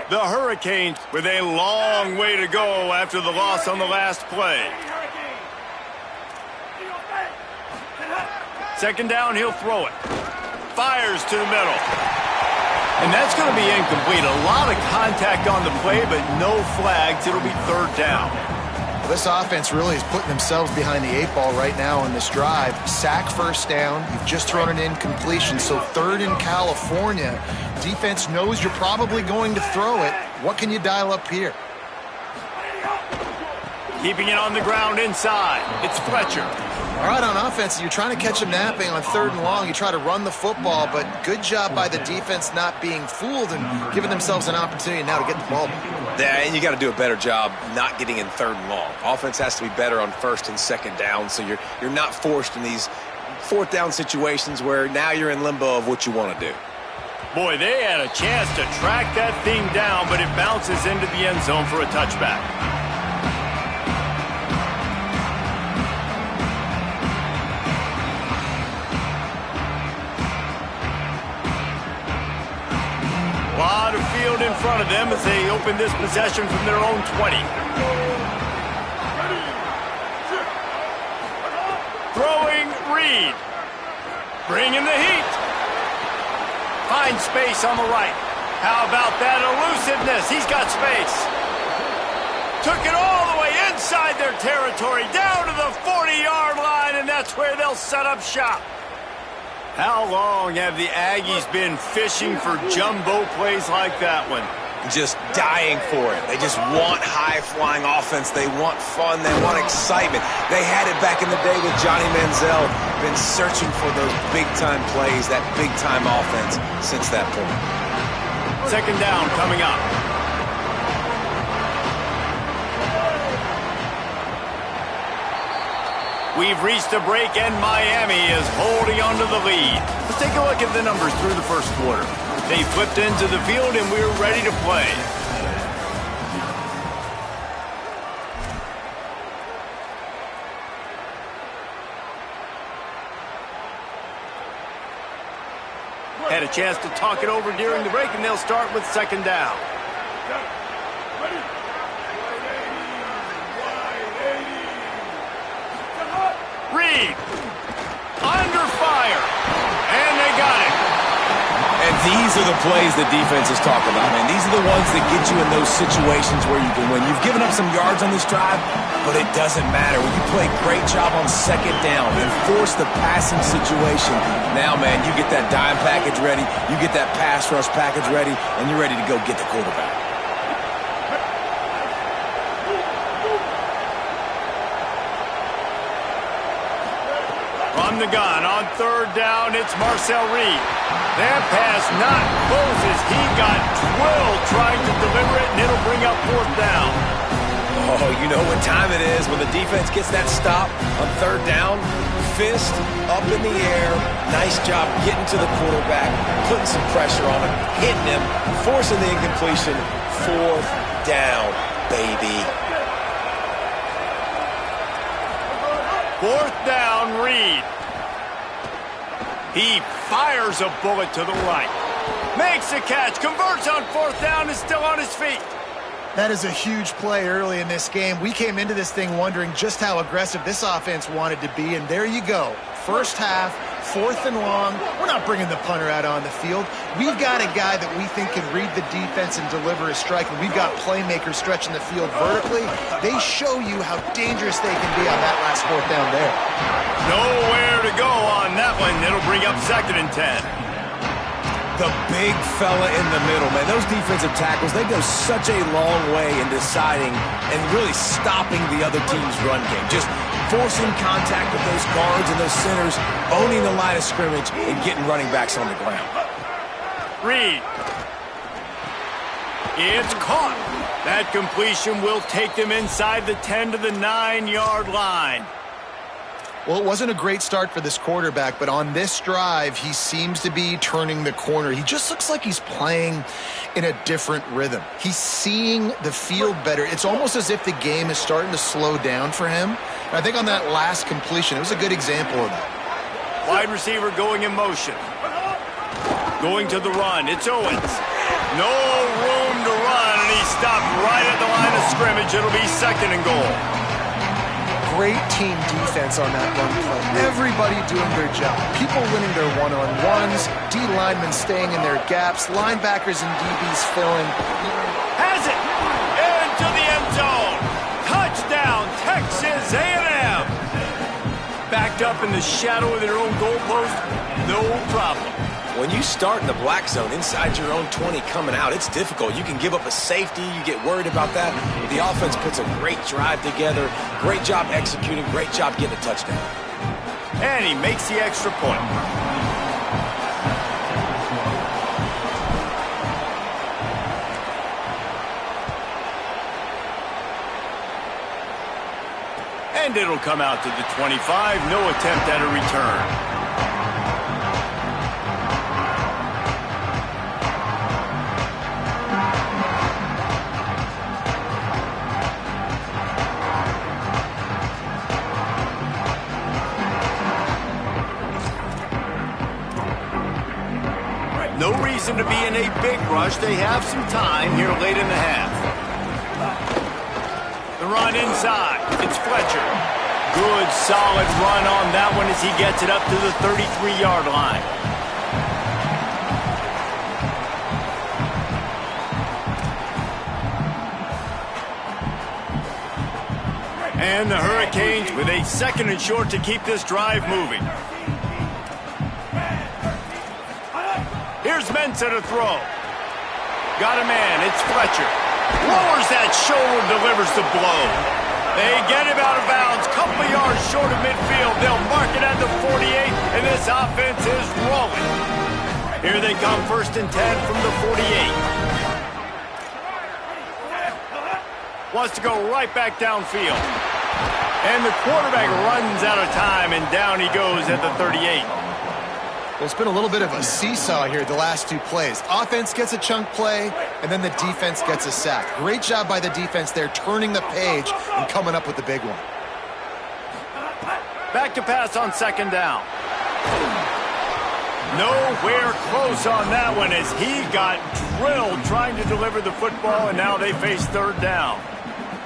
The Hurricanes with a long way to go after the loss on the last play. 2nd down, he'll throw it. Fires to the middle. And that's going to be incomplete. A lot of contact on the play, but no flags. It'll be 3rd down. Well, this offense really is putting themselves behind the 8 ball right now on this drive. Sack 1st down. You've just thrown an incompletion, so 3rd in California. Defense knows you're probably going to throw it. What can you dial up here? Keeping it on the ground inside. It's Fletcher. All right, on offense, you're trying to catch him napping on 3rd and long. You try to run the football, but good job by the defense not being fooled and giving themselves an opportunity now to get the ball back. Yeah, and you got to do a better job not getting in 3rd and long. Offense has to be better on 1st and 2nd down, so you're not forced in these 4th down situations where now you're in limbo of what you want to do. Boy, they had a chance to track that thing down, but it bounces into the end zone for a touchback. A lot of field in front of them as they open this possession from their own 20. Throwing Reed. Bringing the heat. Finds space on the right. How about that elusiveness? He's got space. Took it all the way inside their territory, down to the 40-yard line, and that's where they'll set up shop. How long have the Aggies been fishing for jumbo plays like that one? just dying for it. They just want high-flying offense. They want fun. They want excitement. They had it back in the day with Johnny Manziel. Been searching for those big-time plays, that big-time offense since that point. Second down coming up. We've reached a break, and Miami is holding on to the lead. Let's take a look at the numbers through the first quarter. They flipped into the field, and we're ready to play. Had a chance to talk it over during the break, and they'll start with second down. Reed, under fire, and they got it. And these are the plays the defenses talk about, man. These are the ones that get you in those situations where you can win. You've given up some yards on this drive, but it doesn't matter. When you play a great job on second down and force the passing situation, now, man, you get that dime package ready, you get that pass rush package ready, and you're ready to go get the quarterback. From the gun on third down, it's Marcel Reed. That pass not close as he got drilled trying to deliver it, and it'll bring up fourth down. Oh, you know what time it is when the defense gets that stop on third down. Fist up in the air. Nice job getting to the quarterback, putting some pressure on him, hitting him, forcing the incompletion. Fourth down, baby. Fourth down, Reed. He fires a bullet to the right. Makes a catch, converts on fourth down, is still on his feet. That is a huge play early in this game. We came into this thing wondering just how aggressive this offense wanted to be, and there you go. First half, fourth and long. We're not bringing the punter out on the field. We've got a guy that we think can read the defense and deliver a strike, and we've got playmakers stretching the field vertically. They show you how dangerous they can be on that last fourth down there. Nowhere to go on that one. It'll bring up second and 10. The big fella in the middle, man. Those defensive tackles, they go such a long way in deciding and really stopping the other team's run game. Just forcing contact with those guards and those centers, owning the line of scrimmage, and getting running backs on the ground. Reed. It's caught. That completion will take them inside the 10 to the 9-yard line. Well, it wasn't a great start for this quarterback, but on this drive, he seems to be turning the corner. He just looks like he's playing in a different rhythm. He's seeing the field better. It's almost as if the game is starting to slow down for him. And I think on that last completion, it was a good example of that. Wide receiver going in motion. Going to the run. It's Owens. No room to run, and he stopped right at the line of scrimmage. It'll be second and goal. Great team defense on that run play. Everybody doing their job. People winning their one-on-ones, D linemen staying in their gaps, linebackers and DBs filling. Has it! Into the end zone! Touchdown, Texas A&M! Backed up in the shadow of their own goalpost, no problem. When you start in the black zone inside your own 20 coming out, it's difficult. You can give up a safety. You get worried about that. But the offense puts a great drive together. Great job executing. Great job getting a touchdown. And he makes the extra point. And it'll come out to the 25. No attempt at a return. No reason to be in a big rush. They have some time here late in the half. The run inside. It's Fletcher. Good, solid run on that one as he gets it up to the 33-yard line. And the Hurricanes with a second and short to keep this drive moving. Here's Mensah to throw. Got a man. It's Fletcher. Lowers that shoulder, delivers the blow. They get him out of bounds. Couple yards short of midfield. They'll mark it at the 48, and this offense is rolling. Here they come, 1st and 10 from the 48. Wants to go right back downfield. And the quarterback runs out of time, and down he goes at the 38. Well, it's been a little bit of a seesaw here the last 2 plays. Offense gets a chunk play, and then the defense gets a sack. Great job by the defense there, turning the page and coming up with the big one. Back to pass on 2nd down. Nowhere close on that one as he got drilled trying to deliver the football, and now they face 3rd down.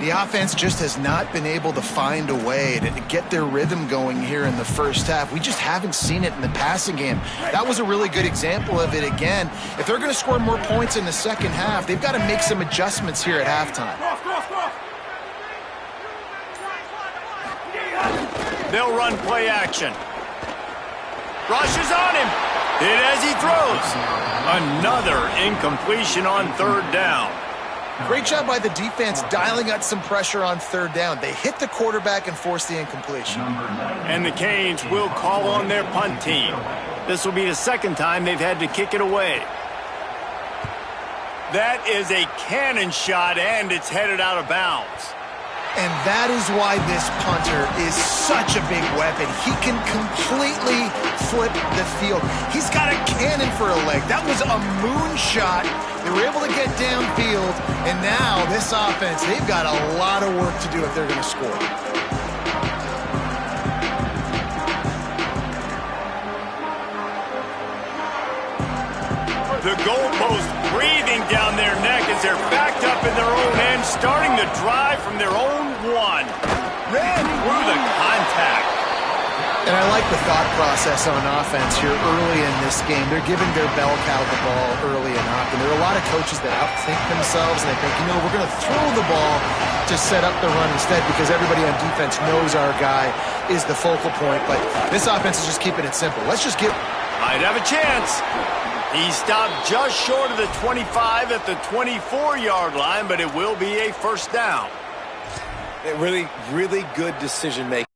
The offense just has not been able to find a way to get their rhythm going here in the first half. We just haven't seen it in the passing game. That was a really good example of it again. If they're going to score more points in the second half, they've got to make some adjustments here at halftime. They'll run play action. Rushes on him. Hit as he throws. Another incompletion on 3rd down. Great job by the defense dialing up some pressure on 3rd down. They hit the quarterback and forced the incompletion. And the Canes will call on their punt team. This will be the 2nd time they've had to kick it away. That is a cannon shot, and it's headed out of bounds. And that is why this punter is such a big weapon. He can completely flip the field. He's got a cannon for a leg. That was a moonshot. They were able to get downfield, and now this offense, they've got a lot of work to do if they're going to score. The goalpost breathing down their neck as they're backed up in their own end, starting the drive from their own 1. Ran through the contact. And I like the thought process on offense here early in this game. They're giving their bell cow the ball early and often. There are a lot of coaches that outthink themselves, and they think, we're going to throw the ball to set up the run instead because everybody on defense knows our guy is the focal point. But this offense is just keeping it simple. Let's just get... Might have a chance. He stopped just short of the 25 at the 24-yard line, but it will be a 1st down. Really, really good decision making.